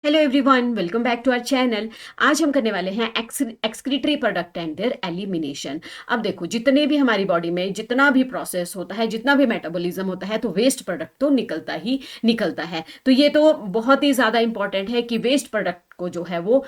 Hello everyone, welcome back to our channel. आज हम करने वाले हैं excretory product and their elimination. अब देखो, जितने भी हमारी बॉडी में जितना भी प्रोसेस होता है, जितना भी मेटाबॉलिज्म होता है, तो वेस्ट प्रोडक्ट तो निकलता ही निकलता है। तो ये तो बहुत ही ज़्यादा इंपॉर्टेंट है कि वेस्ट प्रोडक्ट को जो है वो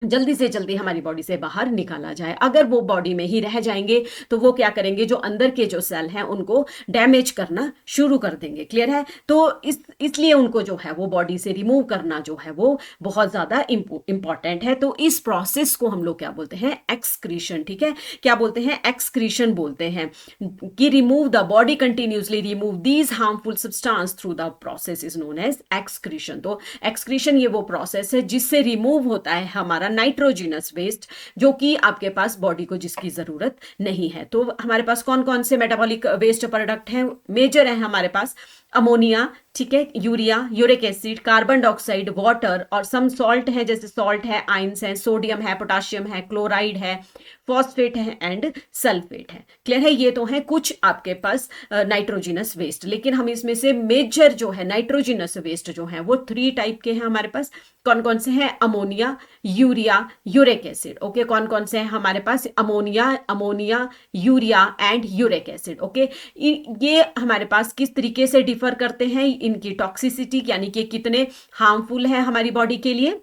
जल्दी से जल्दी हमारी बॉडी से बाहर निकाला जाए। अगर वो बॉडी में ही रह जाएंगे तो वो क्या करेंगे, जो अंदर के जो सेल हैं उनको डैमेज करना शुरू कर देंगे। क्लियर है? तो इसलिए उनको जो है वो बॉडी से रिमूव करना जो है वो बहुत ज़्यादा इंपॉर्टेंट है। तो इस प्रोसेस को हम लोग क्या बोलते हैं? एक्सक्रीशन। ठीक है, क्या बोलते हैं? एक्सक्रीशन बोलते हैं कि remove the body continuously remove these harmful substance through the process is known as excretion. तो एक्सक्रीशन ये वो प्रोसेस है जिससे रिमूव होता है हमारा नाइट्रोजिनस वेस्ट, जो कि आपके पास बॉडी को जिसकी जरूरत नहीं है। तो हमारे पास कौन कौन से मेटाबॉलिक वेस्ट प्रोडक्ट हैं? मेजर है हमारे पास अमोनिया, ठीक है, urea, uric acid, carbon dioxide, water और सम सॉल्ट है, जैसे सॉल्ट है, आयंस है, सोडियम है, पोटाशियम है, क्लोराइड है, फॉस्फेट है एंड सल्फेट है। क्लियर है? ये तो है कुछ आपके पास नाइट्रोजिनस वेस्ट। लेकिन हम इसमें से मेजर जो है नाइट्रोजिनस वेस्ट जो है वो 3 टाइप के हैं हमारे पास। कौन कौन से हैं? Ammonia, urea, uric acid. Okay, कौन कौन से हैं हमारे पास? Ammonia, urea and uric acid. Okay, ये हमारे पास किस तरीके से डिफर करते हैं? इनकी टॉक्सिसिटी यानी कि कितने हार्मफुल है हमारी बॉडी के लिए।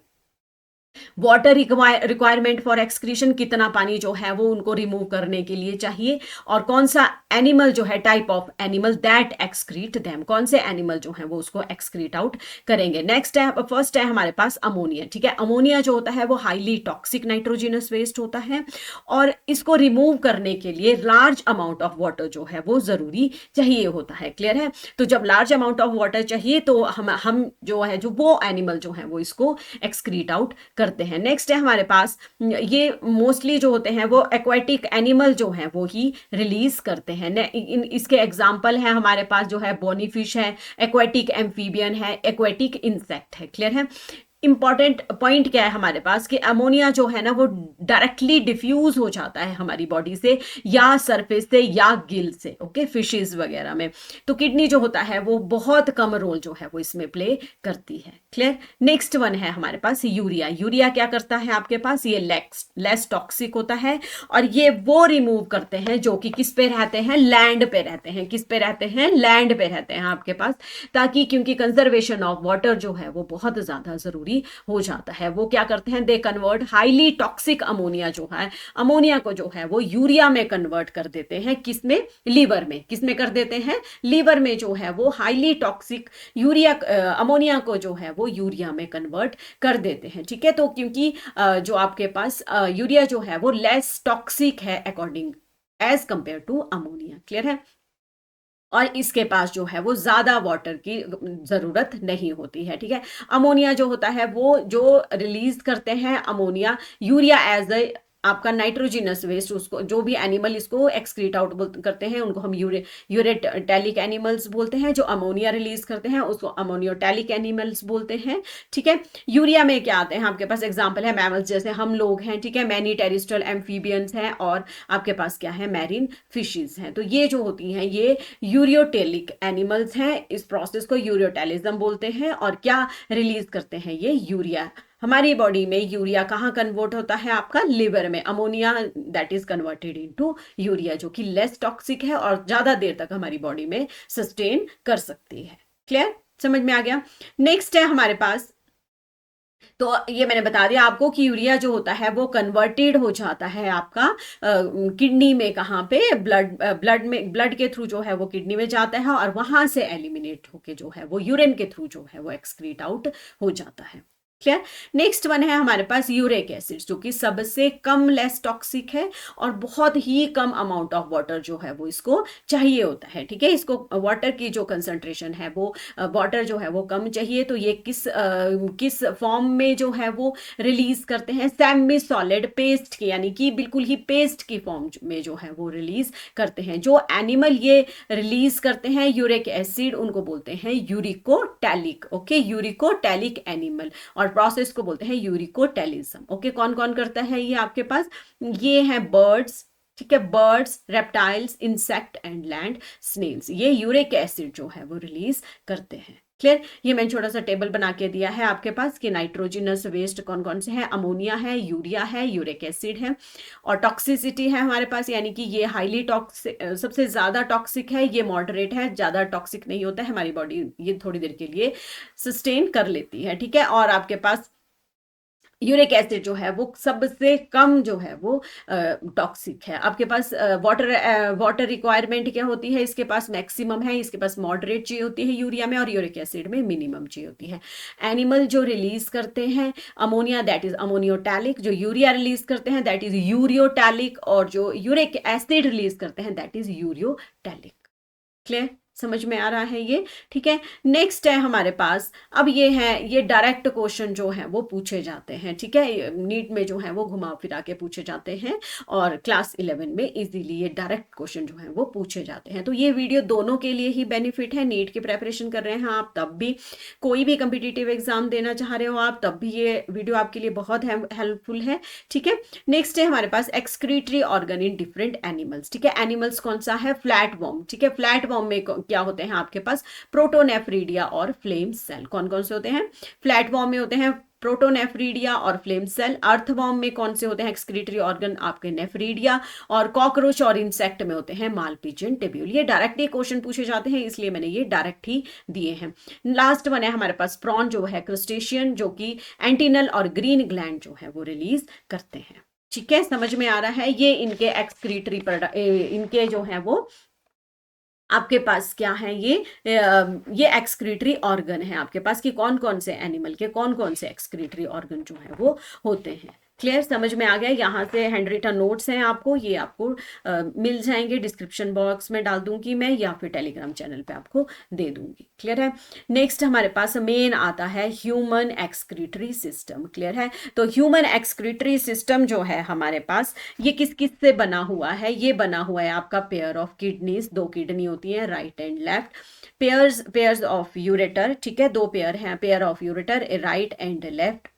वाटर रिक्वायरमेंट फॉर एक्सक्रीशन, कितना पानी जो है वो उनको रिमूव करने के लिए चाहिए। और कौन सा एनिमल जो है, type of animal that excrete them, कौन से एनिमल जो है वो उसको एक्सक्रीट आउट करेंगे। नेक्स्ट है, फर्स्ट है हमारे पास अमोनिया। ठीक है, अमोनिया जो होता है वो हाईली टॉक्सिक नाइट्रोजिनस वेस्ट होता है और इसको रिमूव करने के लिए लार्ज अमाउंट ऑफ वाटर जो है वो जरूरी चाहिए होता है। क्लियर है? तो जब लार्ज अमाउंट ऑफ वाटर चाहिए तो हम जो है, जो वो एनिमल जो है वो इसको एक्सक्रीट आउट करते हैं। नेक्स्ट है हमारे पास, ये मोस्टली जो होते हैं वो एक्वाटिक एनिमल जो है वो ही रिलीज करते हैं। इसके एग्जांपल है हमारे पास जो है बोनी फिश है, एक्वाटिक एम्फीबियन है, एक्वाटिक इंसेक्ट है। क्लियर है? इंपॉर्टेंट पॉइंट क्या है हमारे पास कि अमोनिया जो है ना वो डायरेक्टली डिफ्यूज हो जाता है हमारी बॉडी से या सरफेस से या गिल से। ओके, फिशेस वगैरह में। तो किडनी जो होता है वो बहुत कम रोल जो है वो इसमें प्ले करती है। क्लियर? नेक्स्ट वन है हमारे पास यूरिया। यूरिया क्या करता है आपके पास? ये लेस टॉक्सिक होता है और ये वो रिमूव करते हैं जो कि किस पे रहते हैं? लैंड पे रहते हैं। किस पे रहते हैं? लैंड पे रहते हैं आपके पास, ताकि क्योंकि कंजर्वेशन ऑफ वाटर जो है वो बहुत ज्यादा जरूरी हो जाता है। वो क्या करते हैं? They convert highly toxic ammonia जो है, अमोनिया को जो है वो यूरिया में कन्वर्ट कर देते हैं। किसमें? लीवर में। किसमें कर देते हैं? लीवर में जो है वो हाईली टॉक्सिक यूरिया अमोनिया को जो है वो यूरिया में कन्वर्ट कर देते हैं। ठीक है, तो क्योंकि जो आपके पास यूरिया जो है वो लेस टॉक्सिक है according as compare to ammonia. Clear है? और इसके पास जो है वो ज्यादा वाटर की जरूरत नहीं होती है। ठीक है, अमोनिया जो होता है वो जो रिलीज करते हैं अमोनिया, यूरिया एज अ आपका नाइट्रोजिनस वेस्ट, उसको जो भी एनिमल इसको एक्सक्रीट आउट करते हैं उनको हम यूरेटैलिक एनिमल्स बोलते हैं। जो अमोनिया रिलीज करते हैं उसको अमोनियोटैलिक एनिमल्स बोलते हैं। ठीक है, यूरिया में क्या आते हैं आपके पास? एग्जाम्पल है मैमल्स, जैसे हम लोग हैं। ठीक है, मैनी टेरिस्ट्रियल एम्फीबियंस हैं और आपके पास क्या है? मैरीन फिशेज हैं। तो ये जो होती हैं ये यूरियोटेलिक एनिमल्स हैं। इस प्रोसेस को यूरियोटेलिज्म बोलते हैं और क्या रिलीज करते हैं? ये यूरिया। हमारी बॉडी में यूरिया कहाँ कन्वर्ट होता है? आपका लिवर में। Ammonia that is converted into urea, जो कि लेस टॉक्सिक है और ज्यादा देर तक हमारी बॉडी में सस्टेन कर सकती है। क्लियर? समझ में आ गया? नेक्स्ट है हमारे पास, तो ये मैंने बता दिया आपको कि यूरिया जो होता है वो कन्वर्टेड हो जाता है आपका किडनी में। कहाँ पे? ब्लड में, ब्लड के थ्रू जो है वो किडनी में जाता है और वहां से एलिमिनेट होके जो है वो यूरिन के थ्रू जो है वो एक्सक्रीट आउट हो जाता है। क्लियर? नेक्स्ट वन है हमारे पास यूरिक एसिड, जो कि सबसे कम लेस टॉक्सिक है और बहुत ही कम अमाउंट ऑफ वाटर जो है वो इसको चाहिए होता है। ठीक है, इसको वाटर की जो कंसंट्रेशन है वो वाटर जो है वो कम चाहिए। तो ये किस फॉर्म में जो है वो रिलीज करते हैं? सेमी सॉलिड पेस्ट की, यानी कि बिल्कुल ही पेस्ट की फॉर्म में जो है वो रिलीज करते हैं। जो एनिमल ये रिलीज करते हैं यूरिक एसिड उनको बोलते हैं यूरिकोटैलिक। ओके, यूरिकोटैलिक एनिमल, और प्रोसेस को बोलते हैं यूरिकोटेलिज्म। ओके, कौन कौन करता है ये आपके पास? ये हैं बर्ड्स। ठीक है, birds, reptiles, insect and land snails, ये यूरिक एसिड जो है वो रिलीज करते हैं। क्लियर। ये मैंने छोटा सा टेबल बना के दिया है आपके पास कि नाइट्रोजनस वेस्ट कौन कौन से हैं, अमोनिया है, यूरिया है, यूरिक एसिड है, और टॉक्सिसिटी है हमारे पास, यानी कि ये हाईली टॉक्सिक, सबसे ज्यादा टॉक्सिक है, ये मॉडरेट है, ज्यादा टॉक्सिक नहीं होता है, हमारी बॉडी ये थोड़ी देर के लिए सस्टेन कर लेती है, ठीक है। और आपके पास यूरिक एसिड जो है वो सबसे कम जो है वो टॉक्सिक है। आपके पास वाटर रिक्वायरमेंट क्या होती है, इसके पास मैक्सिमम है, इसके पास मॉडरेट चाहिए होती है यूरिया में, और यूरिक एसिड में मिनिमम चाहिए होती है। एनिमल जो रिलीज करते हैं अमोनिया, दैट इज अमोनियोटैलिक, जो यूरिया रिलीज करते हैं दैट इज यूरियोटैलिक, और जो यूरिक एसिड रिलीज करते हैं दैट इज यूरियोटैलिक। क्लियर, समझ में आ रहा है ये, ठीक है। नेक्स्ट है हमारे पास, अब ये है, ये डायरेक्ट क्वेश्चन जो है वो पूछे जाते हैं, ठीक है। नीट में जो है वो घुमा फिरा के पूछे जाते हैं, और क्लास 11 में इजीली ये डायरेक्ट क्वेश्चन जो है वो पूछे जाते हैं। तो ये वीडियो दोनों के लिए ही बेनिफिट है, नीट की प्रेपरेशन कर रहे हैं आप तब भी, कोई भी कंपिटिटिव एग्जाम देना चाह रहे हो आप तब भी, ये वीडियो आपके लिए बहुत हेल्पफुल है, ठीक है। नेक्स्ट है हमारे पास excretory organ in different animals, ठीक है। एनिमल्स कौन सा है, फ्लैट वॉर्म, ठीक है। फ्लैट वॉर्म में क्या होते हैं आपके पास, प्रोटोनेफ्रीडिया और फ्लेम सेल। कौन कौन से होते हैं, फ्लैट वॉर्म में होते हैं प्रोटोनेफ्रीडिया और फ्लेम सेल। अर्थवॉर्म में कौन से होते हैं एक्सक्रीटरी ऑर्गन, आपके नेफ्रीडिया, और कॉकरोच और इंसेक्ट में होते हैं मालपीजियन टिब्यूल। ये डायरेक्ट ही क्वेश्चन पूछे जाते हैं, इसलिए मैंने ये डायरेक्ट ही दिए हैं। लास्ट वन है हमारे पास प्रॉन, जो है क्रस्टेशियन, जो कि एंटीनल और ग्रीन ग्लैंड जो है वो रिलीज करते हैं, ठीक है। समझ में आ रहा है, ये इनके एक्सक्रीटरी इनके जो है वो आपके पास क्या है, ये एक्सक्रीटरी ऑर्गन है आपके पास, कि कौन कौन से एनिमल के कौन कौन से एक्सक्रीटरी ऑर्गन जो है वो होते हैं। क्लियर, समझ में आ गया। यहाँ से हैंड रिटन नोट्स हैं आपको, ये आपको मिल जाएंगे, डिस्क्रिप्शन बॉक्स में डाल दूंगी मैं, या फिर टेलीग्राम चैनल पे आपको दे दूंगी। क्लियर है। नेक्स्ट हमारे पास मेन आता है ह्यूमन एक्सक्रीटरी सिस्टम। क्लियर है। तो ह्यूमन एक्सक्रीटरी सिस्टम जो है हमारे पास, ये किस किस से बना हुआ है, ये बना हुआ है आपका पेयर ऑफ किडनीज, दो किडनी होती है right and left, pairs of ureter, ठीक है, दो पेयर हैं, pair of ureter right and left,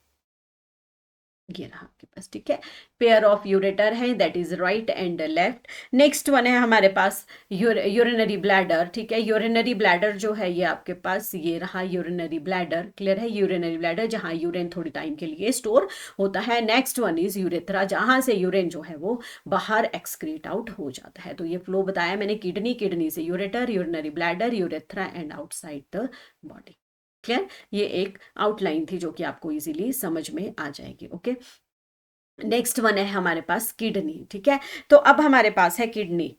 ये रहा आपके पास, ठीक है। पेयर ऑफ यूरेटर है, that is right and left. Next one है हमारे पास यूरिनरी ब्लैडर, ठीक है। यूरिनरी ब्लैडर जो है ये आपके पास, ये रहा यूरिनरी ब्लैडर। क्लियर है, यूरिनरी ब्लैडर जहां यूरिन थोड़ी टाइम के लिए स्टोर होता है। नेक्स्ट वन इज यूरेथ्रा, जहां से यूरिन जो है वो बाहर एक्सक्रीट आउट हो जाता है। तो ये फ्लो बताया मैंने, किडनी से ureter, urinary bladder, urethra and outside the body. Clear, ये एक आउटलाइन थी जो कि आपको इजीली समझ में आ जाएगी। ओके, नेक्स्ट वन है हमारे पास किडनी, ठीक है। तो अब हमारे पास है किडनी,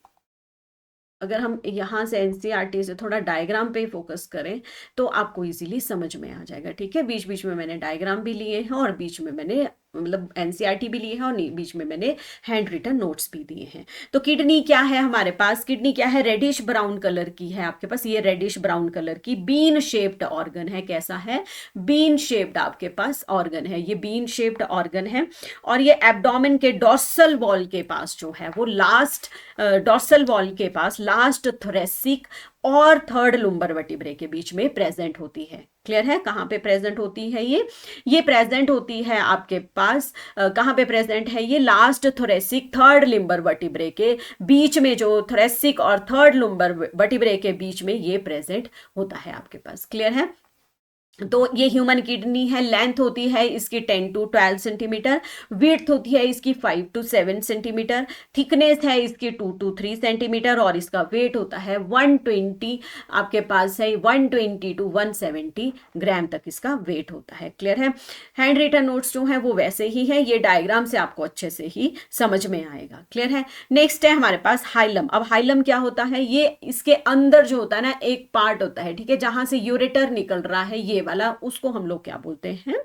अगर हम यहाँ से एनसीईआरटी से थोड़ा डायग्राम पे फोकस करें तो आपको इजीली समझ में आ जाएगा, ठीक है। बीच बीच में मैंने डायग्राम भी लिए हैं, और बीच में मैंने मतलब एनसीईआरटी भी लिए हैं, और बीच में मैंने हैंड रिटन नोट्स भी दिए हैं। तो किडनी क्या है हमारे पास, किडनी क्या है, रेडिश ब्राउन कलर की है आपके पास, ये रेडिश ब्राउन कलर की बीन शेप्ड ऑर्गन है। कैसा है, बीन शेप्ड आपके पास ऑर्गन है, ये बीन शेप्ड ऑर्गन है। और ये एब्डोमेन के डॉर्सल वॉल के पास जो है वो लास्ट, डॉर्सल वॉल के पास लास्ट थोरेसिक और थर्ड लुम्बर वर्टिब्रे के बीच में प्रेजेंट होती है। क्लियर है, कहाँ पे प्रेजेंट होती है ये प्रेजेंट होती है आपके पास, कहाँ पे प्रेजेंट है ये, last thoracic third limber vertebrae के बीच में, जो थोरेसिक और थर्ड लुम्बर वर्टिब्रे के बीच में ये प्रेजेंट होता है आपके पास। क्लियर है। तो ये ह्यूमन किडनी है, लेंथ होती है इसकी 10 to 12 सेंटीमीटर, विड्थ होती है इसकी 5 to 7 सेंटीमीटर, थिकनेस है इसकी 2 to 3 सेंटीमीटर, और इसका वेट होता है 120, आपके पास है 120 to 170 ग्राम तक इसका वेट होता है। क्लियर है। हैंड रिटन नोट्स जो है वो वैसे ही है, ये डायग्राम से आपको अच्छे से ही समझ में आएगा। क्लियर है। नेक्स्ट है हमारे पास हाइलम। अब हाइलम क्या होता है, ये इसके अंदर जो होता है ना एक पार्ट होता है, ठीक है, जहां से यूरेटर निकल रहा है ये वाला, उसको हम लोग क्या बोलते हैं,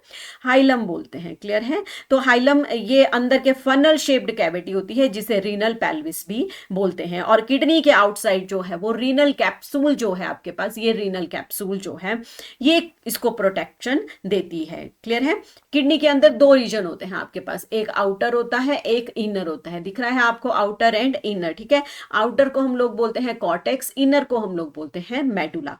हाइलम बोलते हैं। क्लियर है। तो हाइलम ये अंदर के फनल शेप्ड कैविटी होती है, जिसे रीनल पेल्विस भी बोलते हैं। और किडनी के आउटसाइड जो है वो रीनल कैप्सूल जो है आपके पास, ये रीनल कैप्सूल जो है ये इसको प्रोटेक्शन देती है। क्लियर है। किडनी के अंदर दो रीजन होते हैं आपके पास, एक आउटर होता है, एक इनर होता है। दिख रहा है आपको, आउटर एंड इनर, ठीक है। आउटर को हम लोग बोलते हैं कॉर्टेक्स, इनर को हम लोग बोलते हैं मेडुला।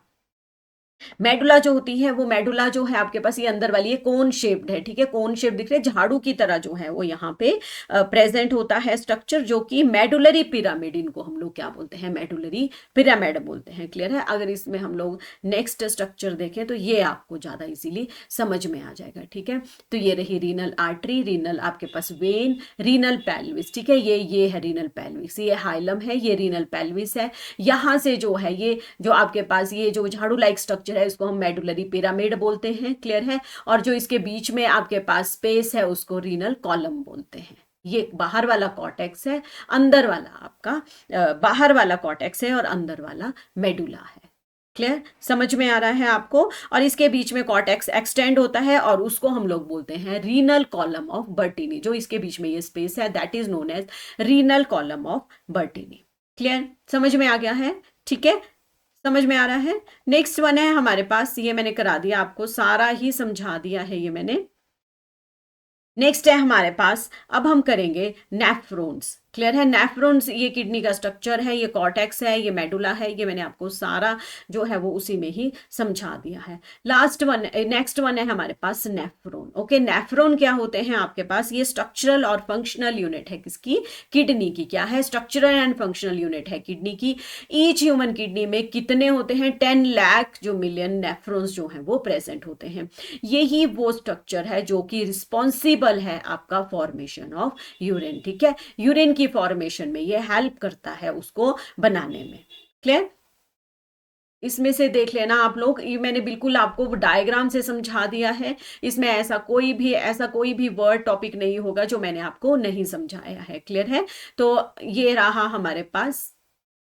मेडुला जो होती है वो मेडुला जो है आपके पास ये अंदर वाली है, कोन शेप्ड है, ठीक है, कोन शेप दिख रहे हैं, झाड़ू की तरह जो है वो यहाँ पे प्रेजेंट होता है स्ट्रक्चर, जो कि मेडुलरी पिरामिड, इनको हम लोग क्या बोलते हैं, मेडुलरी पिरामिड बोलते हैं। क्लियर है? अगर इसमें हम लोग नेक्स्ट स्ट्रक्चर देखें तो ये आपको ज्यादा इजीली समझ में आ जाएगा। ठीक है, तो ये रही रीनल आर्टरी, रीनल आपके पास वेन, रीनल पेल्विस, ठीक है, ये है रीनल पेल्विस, ये हाइलम है, ये रीनल पेल्विस है। यहाँ से जो है ये जो आपके पास ये जो झाड़ू लाइक स्ट्रक्चर है इसको हम मेडुलरी पिरामिड बोलते हैं। क्लियर है? और जो इसके बीच में आपके पास स्पेस है उसको रीनल कॉलम बोलते हैं। ये बाहर वाला कॉर्टेक्स है, अंदर वाला आपका बाहर वाला कॉर्टेक्स है और अंदर वाला मेडुला है। क्लियर? समझ में आ रहा है आपको? और इसके बीच में कॉर्टेक्स एक्सटेंड होता है और उसको हम लोग बोलते हैं रीनल कॉलम ऑफ बर्टीनी। जो इसके बीच में ये स्पेस है that is known as renal column of Bertini. Clear? समझ में आ गया है? ठीक है, समझ में आ रहा है। नेक्स्ट वन है हमारे पास, ये मैंने करा दिया आपको, सारा ही समझा दिया है ये मैंने। नेक्स्ट है हमारे पास, अब हम करेंगे नेफ्रॉन्स। क्लियर है? नेफ्रॉन्स ये किडनी का स्ट्रक्चर है, ये कॉर्टेक्स है, ये मेडुला है, ये मैंने आपको सारा जो है वो उसी में ही समझा दिया है। लास्ट वन, नेक्स्ट वन है हमारे पास नेफ्रॉन। ओके, नेफ्रॉन क्या होते हैं आपके पास? ये स्ट्रक्चरल और फंक्शनल यूनिट है किसकी? किडनी की। क्या है? स्ट्रक्चरल एंड फंक्शनल यूनिट है किडनी की। ईच ह्यूमन किडनी में कितने होते हैं? 10 लाख जो मिलियन नेफ्रॉन्स जो हैं वो प्रेजेंट होते हैं। यही वो स्ट्रक्चर है जो कि रिस्पॉन्सिबल है आपका फॉर्मेशन ऑफ यूरिन। ठीक है, यूरिन की फॉर्मेशन में ये हेल्प करता है उसको बनाने में। क्लियर? इसमें से देख लेना आप लोग, ये मैंने बिल्कुल आपको डायग्राम से समझा दिया है। इसमें ऐसा कोई भी वर्ड टॉपिक नहीं होगा जो मैंने आपको नहीं समझाया है। क्लियर है? तो ये रहा हमारे पास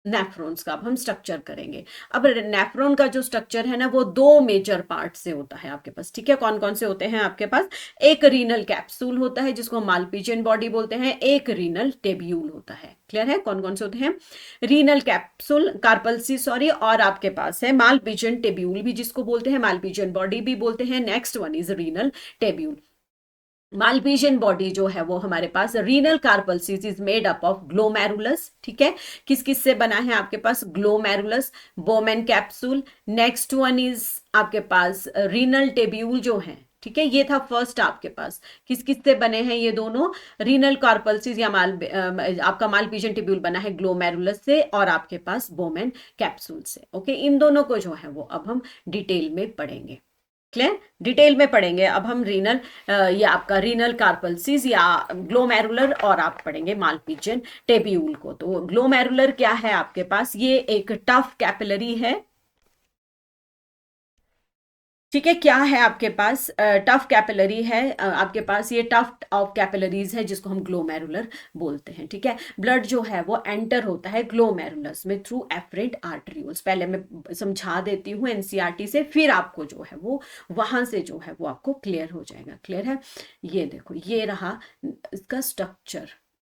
नेफ्रॉन्स का। अब हम स्ट्रक्चर करेंगे। अब नेफ्रॉन का जो स्ट्रक्चर है ना वो दो मेजर पार्ट से होता है आपके पास। ठीक है, कौन कौन से होते हैं आपके पास? एक रीनल कैप्सूल होता है जिसको मालपीजियन बॉडी बोलते हैं, एक रीनल टेब्यूल होता है। क्लियर है? कौन कौन से होते हैं? रीनल कैप्सूल, कार्पल्सी सॉरी, और आपके पास है मालपीजियन टेब्यूल भी जिसको बोलते हैं, मालपीजियन बॉडी भी बोलते हैं। Next one is renal tubule. Malpighian body जो है वो हमारे पास renal corpuscles is made up of glomerulus. ठीक है, किस किस से बना है आपके पास? Glomerulus, Bowman capsule. Next one is आपके पास रीनल टेब्यूल जो है। ठीक है, ये था फर्स्ट आपके पास। किस किस से बने हैं ये दोनों? रीनल कार्पल्सिस या आपका मालपीजियन टेब्यूल बना है ग्लोमेरुलस से और आपके पास बोमेन कैप्सूल से। ओके, इन दोनों को जो है वो अब हम डिटेल में पढ़ेंगे। क्लियर? डिटेल में पढ़ेंगे अब हम रीनल या आपका रीनल कार्पल्सिस या ग्लोमेरुलर, और आप पढ़ेंगे मालपीजियन टेब्यूल को। तो ग्लोमेरुलर क्या है आपके पास? ये एक टफ कैपिलरी है। ठीक है, क्या है आपके पास? टफ कैपिलरी है आपके पास, ये टफ ऑफ कैपिलरीज है जिसको हम ग्लोमेरुलर बोलते हैं। ठीक है, ब्लड जो है वो एंटर होता है ग्लोमेरुलस में थ्रू एफरेंट आर्टरियोल्स। पहले मैं समझा देती हूँ एनसीईआरटी से, फिर आपको जो है वो वहां से जो है वो आपको क्लियर हो जाएगा। क्लियर है? ये देखो, ये रहा इसका स्ट्रक्चर,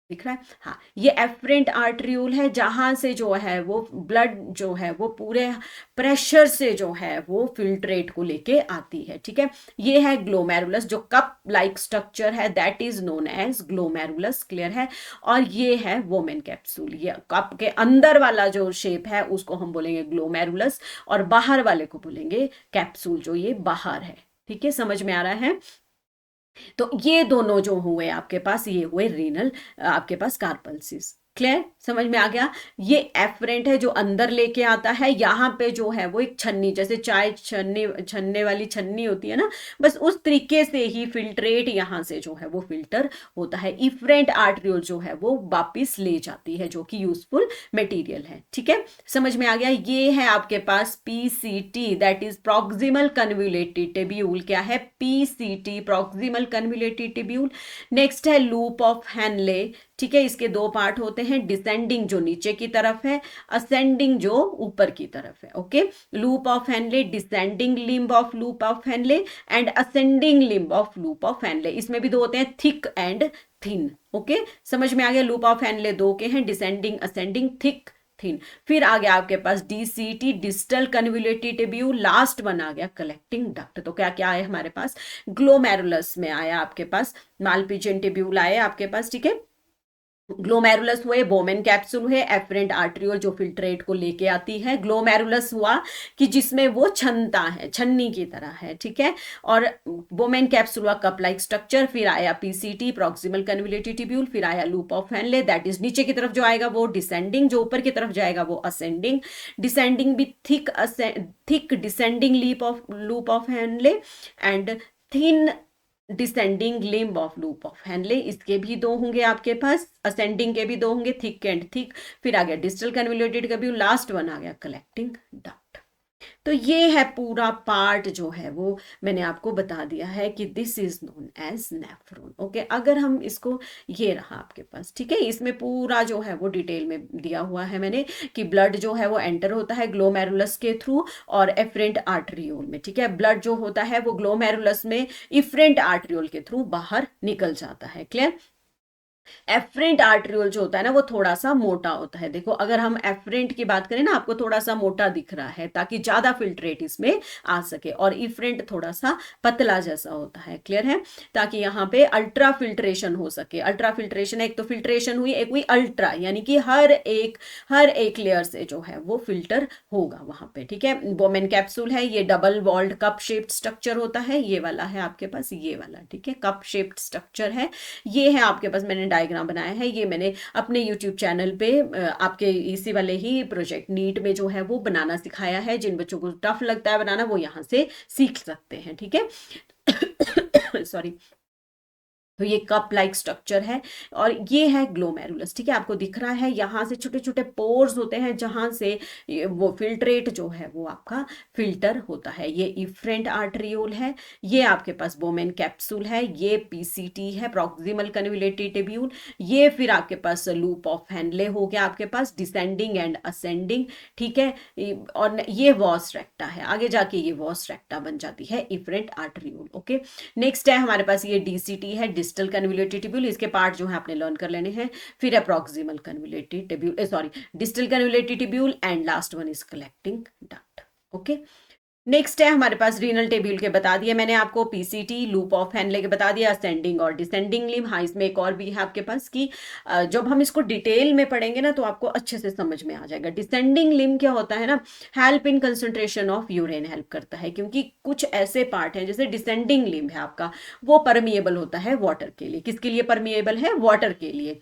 दिख रहा है? हाँ, ये एफरेंट आर्टरियोल है जहां से जो है वो ब्लड जो है वो पूरे प्रेशर से जो है वो फिल्ट्रेट को लेके आती है। ठीक है, ये है ग्लोमेरुलस, जो कप लाइक स्ट्रक्चर है that is known as glomerulus. Clear है? और ये है वोमेन कैप्सूल, ये कप के अंदर वाला जो शेप है उसको हम बोलेंगे ग्लोमेरुलस और बाहर वाले को बोलेंगे कैप्सूल, जो ये बाहर है। ठीक है, समझ में आ रहा है? तो ये दोनों जो हुए आपके पास, ये हुए रीनल आपके पास कार्पल्सिस। क्लियर? समझ में आ गया? ये एफरेंट है जो अंदर लेके आता है। यहाँ पे जो है वो एक छन्नी, जैसे चाय छन्नी छन्ने वाली छन्नी होती है ना, बस उस तरीके से ही फिल्ट्रेट यहाँ से जो है वो फिल्टर होता है। इफरेंट आर्टरियोल जो है वो वापिस ले जाती है, जो कि यूजफुल मटेरियल है। ठीक है, समझ में आ गया? ये है आपके पास PCT, that is proximal convoluted tubule. क्या है? PCT, proximal convoluted tubule. Next है लूप ऑफ हैनले। ठीक है, इसके दो पार्ट होते हैं, डिसेंडिंग जो नीचे की तरफ है, असेंडिंग जो ऊपर की तरफ है। Okay, loop of Henle, descending limb of loop of Henle and ascending limb of loop of Henle. इसमें भी दो होते हैं, थिक एंड थिन। ओके, समझ में आ गया? लूप ऑफ हैनले दो के हैं, डिसेंडिंग असेंडिंग, थिक थिन। फिर आ गया आपके पास DCT, distal convoluted tubule. Last one आ गया कलेक्टिंग डक्ट। तो क्या क्या आया हमारे पास? ग्लोमेरुलस में आया आपके पास मालपीजियन टेब्यूल आया आपके पास। ठीक है, ग्लोमेरुलस हुए, बोमेन कैप्सूल हुए, एफरेंट आर्ट्रियोल जो फिल्ट्रेट को लेके आती है, ग्लोमेरुलस हुआ कि जिसमें वो छनता है, छन्नी की तरह है, ठीक है। और बोमेन कैप्सूल हुआ कप लाइक स्ट्रक्चर, फिर आया पीसीटी प्रॉक्सिमल कन्वोल्यूटेड ट्यूब्यूल, फिर आया loop of Henle, that is नीचे की तरफ जो आएगा वो डिसेंडिंग, जो ऊपर की तरफ जाएगा वो असेंडिंग, डिसेंडिंग भी thick descending loop of Henle and thin descending limb of loop of Henle, इसके भी दो होंगे आपके पास, असेंडिंग के भी दो होंगे, थिक एंड थिक। फिर आ गया डिस्टल कन्वोल्यूटेड का भी, लास्ट वन आ गया कलेक्टिंग डक्ट। तो ये है पूरा पार्ट जो है वो मैंने आपको बता दिया है कि this is known as nephron. Okay, अगर हम इसको, ये रहा आपके पास, ठीक है, इसमें पूरा जो है वो डिटेल में दिया हुआ है मैंने कि ब्लड जो है वो एंटर होता है ग्लोमेरुलस के थ्रू और एफरेंट आर्टरियोल में, ठीक है। ब्लड जो होता है वो ग्लोमेरुलस में इफरेंट आर्टरियोल के थ्रू बाहर निकल जाता है। क्लियर। एफरेंट आर्टरियोल जो होता है ना वो थोड़ा सा मोटा होता है। देखो अगर हम एफरेंट की बात करें ना, आपको थोड़ा सा मोटा दिख रहा है ताकि ज्यादा फिल्ट्रेट इसमें आ सके, और इफरेंट थोड़ा सा पतला जैसा होता है। क्लियर है, ताकि यहाँ पे अल्ट्रा फिल्ट्रेशन हो सके। अल्ट्रा फिल्ट्रेशन, एक तो फिल्ट्रेशन हुई, एक हुई अल्ट्रा, यानी कि हर एक लेयर से जो है वो फिल्टर होगा वहां पे, ठीक है। बोमेन कैप्सूल है, ये double walled cup shaped structure होता है, ये वाला है आपके पास, ये वाला, ठीक है, कप शेप्ड स्ट्रक्चर है। ये है आपके पास, मैंने डायग्राम बनाया है, ये मैंने अपने यूट्यूब चैनल पे आपके इसी वाले ही प्रोजेक्ट नीट में जो है वो बनाना सिखाया है। जिन बच्चों को टफ लगता है बनाना वो यहाँ से सीख सकते हैं, ठीक है। सॉरी। तो ये कप लाइक स्ट्रक्चर है और ये है ग्लोमेरुलस, ठीक है। आपको दिख रहा है यहाँ से छोटे छोटे पोर्स होते हैं जहां से वो फिल्ट्रेट जो है वो आपका फिल्टर होता है। ये इफरेंट आर्टरियोल है, ये आपके पास बोमेन कैप्सूल है, ये पीसीटी है प्रॉक्सिमल कन्वोल्यूटेड ट्यूब्यूल, ये फिर आपके पास लूप ऑफ हेनले हो गया आपके पास, डिसेंडिंग एंड असेंडिंग, ठीक है। और ये वॉस रेक्टा है, आगे जाके ये वॉस रेक्टा बन जाती है इफरेंट आर्टरियोल। ओके, नेक्स्ट है हमारे पास ये डीसीटी है, डिस्टल कन्वोल्यूटेड ट्यूब्यूल, इसके पार्ट जो है आपने लर्न कर लेने हैं। फिर है proximal convoluted tubule, sorry, distal convoluted tubule, and last one is collecting duct. Okay, next है हमारे पास रीनल टेब्यूल के बता दिए मैंने आपको, पीसीटी लूप ऑफ हेनले के बता दिया, असेंडिंग और डिसेंडिंग लिम्ब। हाँ, इसमें एक और भी है आपके पास कि जब हम इसको डिटेल में पढ़ेंगे ना तो आपको अच्छे से समझ में आ जाएगा। डिसेंडिंग लिम्ब क्या होता है ना, help in concentration of यूरेन, help करता है, क्योंकि कुछ ऐसे पार्ट हैं जैसे डिसेंडिंग लिम्ब है आपका, वो परमिएबल होता है वाटर के लिए। किसके लिए परमिएबल है? वाटर के लिए।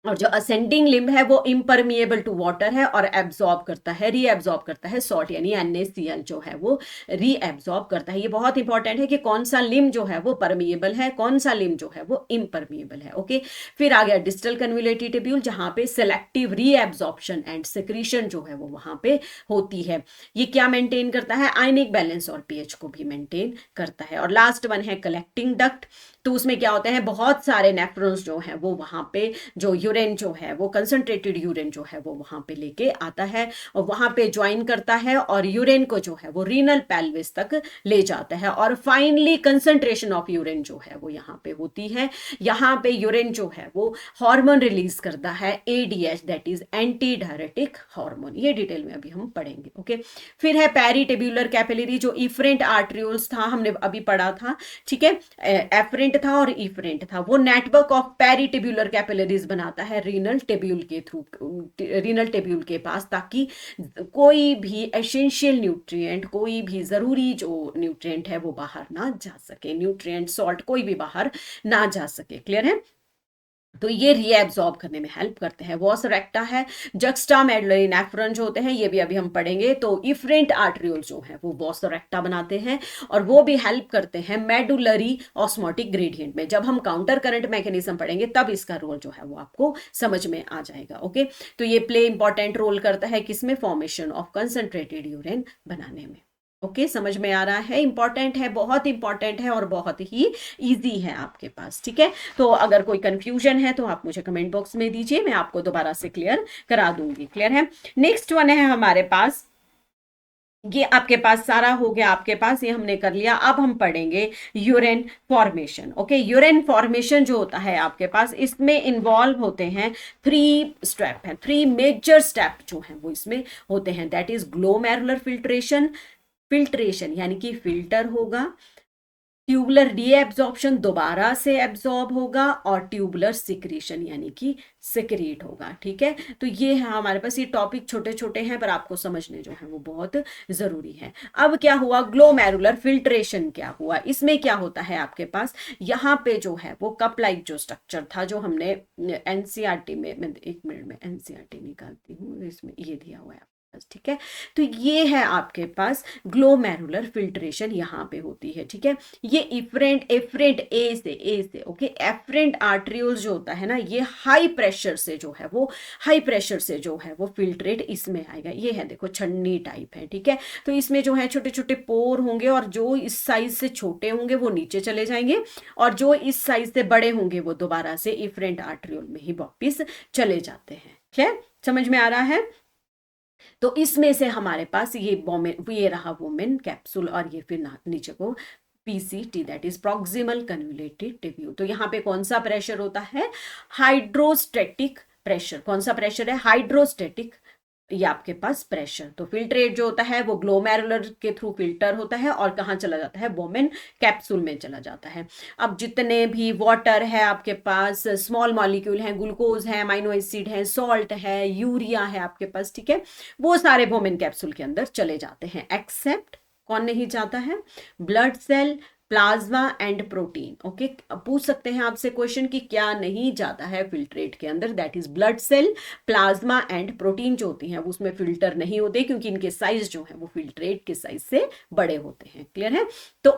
और जो असेंडिंग लिम्ब है वो इम्परमिएबल टू वाटर है और एब्जॉर्ब करता है, रीएब्जॉर्ब करता है सॉल्ट, यानी NaCl जो है वो रीएब्जॉर्ब करता है। ये बहुत इंपॉर्टेंट है कि कौन सा लिम्ब जो है वो परमिएबल है, कौन सा लिम्ब जो है वो इम्परमिएबल है। ओके, फिर आ गया डिस्टल कन्वोल्यूटेड ट्यूब्यूल, जहां पे सेलेक्टिव रीएब्जॉर्प्शन एंड सेक्रीशन जो है वो वहां पे होती है। ये क्या मेंटेन करता है? आयनिक बैलेंस और पीएच को भी मेंटेन करता है। और लास्ट वन है कलेक्टिंग डक्ट, तो उसमें क्या होते हैं, बहुत सारे नेफ्रॉन्स जो हैं वो वहां पे जो यूरिन जो है वो कंसंट्रेटेड यूरिन जो है वो वहां पे लेके आता है और वहां पे ज्वाइन करता है और यूरिन को जो है वो रीनल पेल्विस तक ले जाता है। और फाइनली कंसंट्रेशन ऑफ यूरिन जो है वो यहाँ पे होती है। यहाँ पे यूरिन जो है वो हार्मोन रिलीज करता है, ADH, that is anti diuretic hormone. ये डिटेल में अभी हम पढ़ेंगे। ओके, फिर है पेरिटेब्यूलर कैपिलरी, जो इफरेंट आर्टरियोल्स था हमने अभी पढ़ा था, ठीक है। एफरेंट था और इफरेंट था, वो नेटवर्क ऑफ पेरिटेब्यूलर कैपिलरीज बनाता है रीनल टेब्यूल के थ्रू, रीनल टेब्यूल के पास, ताकि कोई भी एसेंशियल न्यूट्रिएंट, कोई भी जरूरी जो न्यूट्रिएंट है वो बाहर ना जा सके, न्यूट्रिएंट सॉल्ट कोई भी बाहर ना जा सके। क्लियर है? तो ये रीएब्सॉर्ब करने में हेल्प करते हैं। वॉस रेक्टा है, जक्स्टा मेडुलरी नेफ्रॉन जो होते हैं ये भी अभी हम पढ़ेंगे। तो इफरेंट आर्टरियोल जो है वो वॉस रेक्टा बनाते हैं और वो भी हेल्प करते हैं मेडुलरी ऑस्मोटिक ग्रेडियंट में। जब हम काउंटर करंट मैकेनिज्म पढ़ेंगे तब इसका रोल जो है वो आपको समझ में आ जाएगा। ओके, तो ये प्ले इंपॉर्टेंट रोल करता है किसमें? फॉर्मेशन ऑफ कंसंट्रेटेड यूरिन बनाने में। ओके, समझ में आ रहा है? इंपॉर्टेंट है, बहुत इंपॉर्टेंट है और बहुत ही इजी है आपके पास, ठीक है। तो अगर कोई कंफ्यूजन है तो आप मुझे कमेंट बॉक्स में दीजिए, मैं आपको दोबारा से क्लियर करा दूंगी। क्लियर है? नेक्स्ट वन है हमारे पास, ये आपके पास सारा हो गया, आपके पास ये हमने कर लिया। अब हम पढ़ेंगे urine formation. Okay, urine formation जो होता है आपके पास, इसमें इन्वॉल्व होते हैं 3 स्टेप हैं, 3 मेजर स्टेप जो हैं वो इसमें होते हैं। That is glomerular filtration, filtration यानी कि फिल्टर होगा, ट्यूबुलर रीएब्जॉर्प्शन दोबारा से एब्जॉर्ब होगा और ट्यूबुलर सिक्रीशन यानी कि सिक्रीट होगा। ठीक है, तो ये है हमारे पास, ये टॉपिक छोटे छोटे हैं पर आपको समझने जो है वो बहुत जरूरी है। अब क्या हुआ, ग्लोमेरुलर फिल्ट्रेशन क्या हुआ, इसमें क्या होता है आपके पास, यहाँ पे जो है वो कप लाइक जो स्ट्रक्चर था जो हमने एनसीईआरटी में, मैं एक मिनट में एनसीईआरटी निकालती हूँ, इसमें ये दिया हुआ है। ठीक है, तो ये है आपके पास ग्लोमेरुलर फिल्ट्रेशन यहाँ पे होती है। ठीक है, ये एफरेंट ए से ओके, एफरेंट आर्ट्रियोल्स जो होता है ना, ये हाई प्रेशर से जो है वो, हाई प्रेशर से जो है वो फिल्ट्रेट इसमें आएगा। ये है देखो छन्नी टाइप है। ठीक है, तो इसमें जो है छोटे छोटे पोर होंगे और जो इस साइज से छोटे होंगे वो नीचे चले जाएंगे और जो इस साइज से बड़े होंगे वो दोबारा से एफरेंट आर्ट्रियोल में ही वापिस चले जाते हैं। क्लियर, समझ में आ रहा है। तो इसमें से हमारे पास ये रहा वोमेन कैप्सूल और ये फिर नीचे को PCT, that is proximal convoluted tubule. तो यहाँ पे कौन सा प्रेशर होता है, हाइड्रोस्टेटिक प्रेशर। कौन सा प्रेशर है, हाइड्रोस्टेटिक, ये आपके पास प्रेशर। तो फिल्ट्रेट जो होता है वो ग्लोमेरुलर के थ्रू फिल्टर होता है और कहाँ चला जाता है, वोमेन कैप्सूल में चला जाता है। अब जितने भी वाटर है आपके पास, स्मॉल मॉलिक्यूल है, ग्लूकोज है, अमाइनो एसिड है, सॉल्ट है, यूरिया है आपके पास, ठीक है, वो सारे वोमेन कैप्सूल के अंदर चले जाते हैं। एक्सेप्ट कौन नहीं जाता है, blood cell, plasma and protein. Okay, पूछ सकते हैं आपसे क्वेश्चन कि क्या नहीं जाता है फिल्ट्रेट के अंदर, that is blood cell, plasma and protein जो होती हैं वो उसमें फिल्टर नहीं होते क्योंकि इनके साइज जो है वो फिल्ट्रेट के साइज से बड़े होते हैं। क्लियर है। तो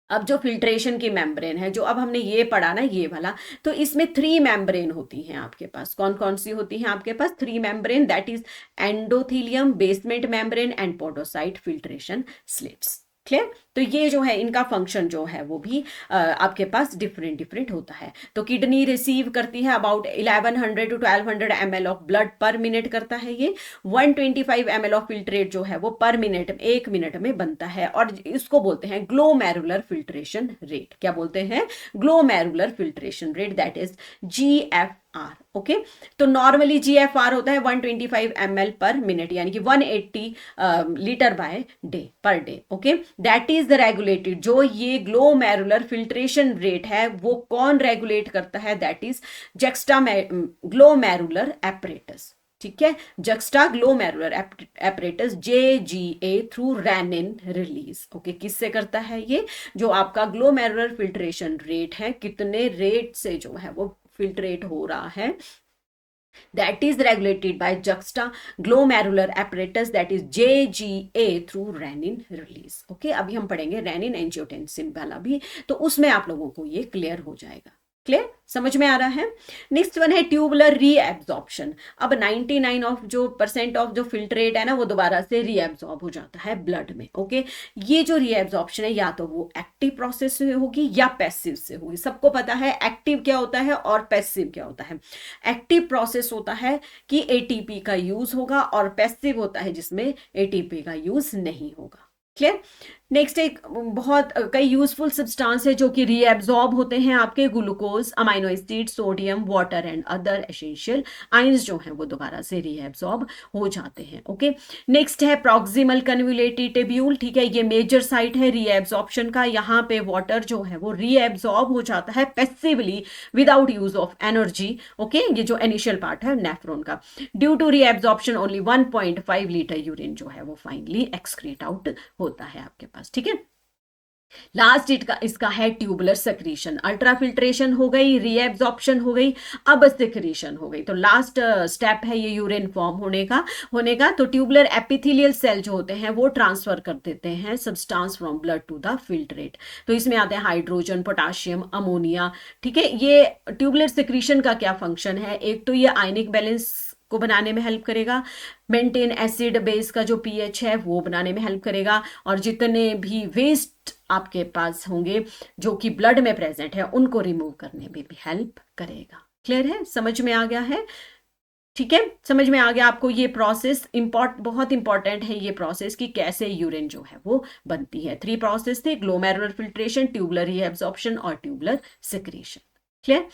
अब जो फिल्ट्रेशन की मेम्ब्रेन है, जो अब हमने ये पढ़ा ना ये वाला, तो इसमें 3 मेम्ब्रेन होती हैं आपके पास। कौन कौन सी होती हैं आपके पास, 3 membrane, that is endothelium, basement membrane and podocyte filtration slits. Clear, तो ये जो है इनका फंक्शन जो है वो भी आपके पास डिफरेंट डिफरेंट होता है। तो किडनी रिसीव करती है about 1100 to 1200 ml of blood पर मिनट करता है ये। 125 ml ऑफ फिल्ट्रेट जो है वो पर मिनट, 1 मिनट में बनता है और इसको बोलते हैं ग्लोमेरुलर फिल्ट्रेशन रेट। क्या बोलते हैं, glomerular filtration rate, that is GFR। Okay, तो नॉर्मली GFR होता है 125 ml पर मिनट यानी कि 180 litre by day per day. Okay, that is the regulated, जो ये ग्लोमेरुलर फिल्ट्रेशन रेट है वो कौन रेगुलेट करता है, that is juxta glomerular apparatus. ठीक है, juxta glomerular apparatus JGA through rennin release. Okay, किससे करता है ये, जो आपका ग्लोमेरुलर फिल्ट्रेशन रेट है, कितने रेट से जो है वो फिल्ट्रेट हो रहा है, that is regulated by juxta glomerular apparatus, that is JGA through renin release। Okay, अभी हम पढ़ेंगे रेनिन एंजियोटेंसिन वाला भी, तो उसमें आप लोगों को ये क्लियर हो जाएगा। क्लियर, समझ में आ रहा है। नेक्स्ट वन है ट्यूबुलर रीएब्जॉर्प्शन। अब 99% ऑफ जो फिल्ट्रेट है ना वो दोबारा से रीएब्जॉर्ब हो जाता है ब्लड में। ओके, ये जो रीएब्जॉर्प्शन है या तो वो एक्टिव प्रोसेस से होगी या पैसिव से होगी। सबको पता है एक्टिव क्या होता है और पैसिव क्या होता है। एक्टिव प्रोसेस होता है कि ATP का यूज होगा और पैसिव होता है जिसमें ATP का यूज नहीं होगा। क्लियर। नेक्स्ट एक बहुत कई यूजफुल सब्सटेंस है जो कि रीएब्जॉर्ब होते हैं आपके, glucose, amino acid, sodium, water and other essential ions जो हैं वो दोबारा से रीएब्जॉर्ब हो जाते हैं। ओके, नेक्स्ट है प्रॉक्सिमल कन्वुलेटेड टिब्यूल। ठीक है, ये मेजर साइट है रीएब्जॉर्प्शन का। यहाँ पे वाटर जो है वो रीएब्जॉर्ब हो जाता है passively without use of energy. Okay, ये जो इनिशियल पार्ट है नेफ्रॉन का, due to reabsorption only 1.5 litre urine जो है वो फाइनली एक्सक्रीट आउट होता है आपके पास। ठीक है, लास्ट इसका है ट्यूबुलर सेक्रीशन। अल्ट्रा फिल्ट्रेशन हो गई, रीएब्जॉर्प्शन हो गई, अब सेक्रीशन हो गई। तो लास्ट स्टेप है ये यूरिन फॉर्म होने का। तो ट्यूबुलर एपिथेलियल सेल जो होते हैं वो ट्रांसफर कर देते हैं substance from blood to the filtrate. तो इसमें आते हैं हाइड्रोजन, पोटाशियम, अमोनिया। ठीक है, ये ट्यूबुलर सेक्रीशन का क्या फंक्शन है, एक तो ये आयनिक बैलेंस को बनाने में हेल्प करेगा, मेंटेन एसिड बेस का जो pH है वो बनाने में हेल्प करेगा, और जितने भी वेस्ट आपके पास होंगे जो कि ब्लड में प्रेजेंट है उनको रिमूव करने में भी हेल्प करेगा। क्लियर है, समझ में आ गया है। ठीक है, समझ में आ गया आपको ये प्रोसेस। बहुत इंपॉर्टेंट है ये प्रोसेस कि कैसे यूरिन जो है वो बनती है। 3 प्रोसेस थे, ग्लोमेरुलर फिल्ट्रेशन, ट्यूबुलर रीएब्जॉर्प्शन और tubular secretion. Clear.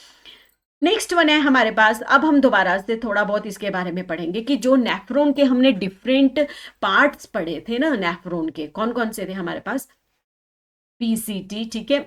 Next one है हमारे पास, अब हम दोबारा से थोड़ा बहुत इसके बारे में पढ़ेंगे कि जो नेफ्रॉन के हमने डिफरेंट पार्ट्स पढ़े थे ना, नेफ्रॉन के कौन कौन से थे हमारे पास, पीसीटी, ठीक है।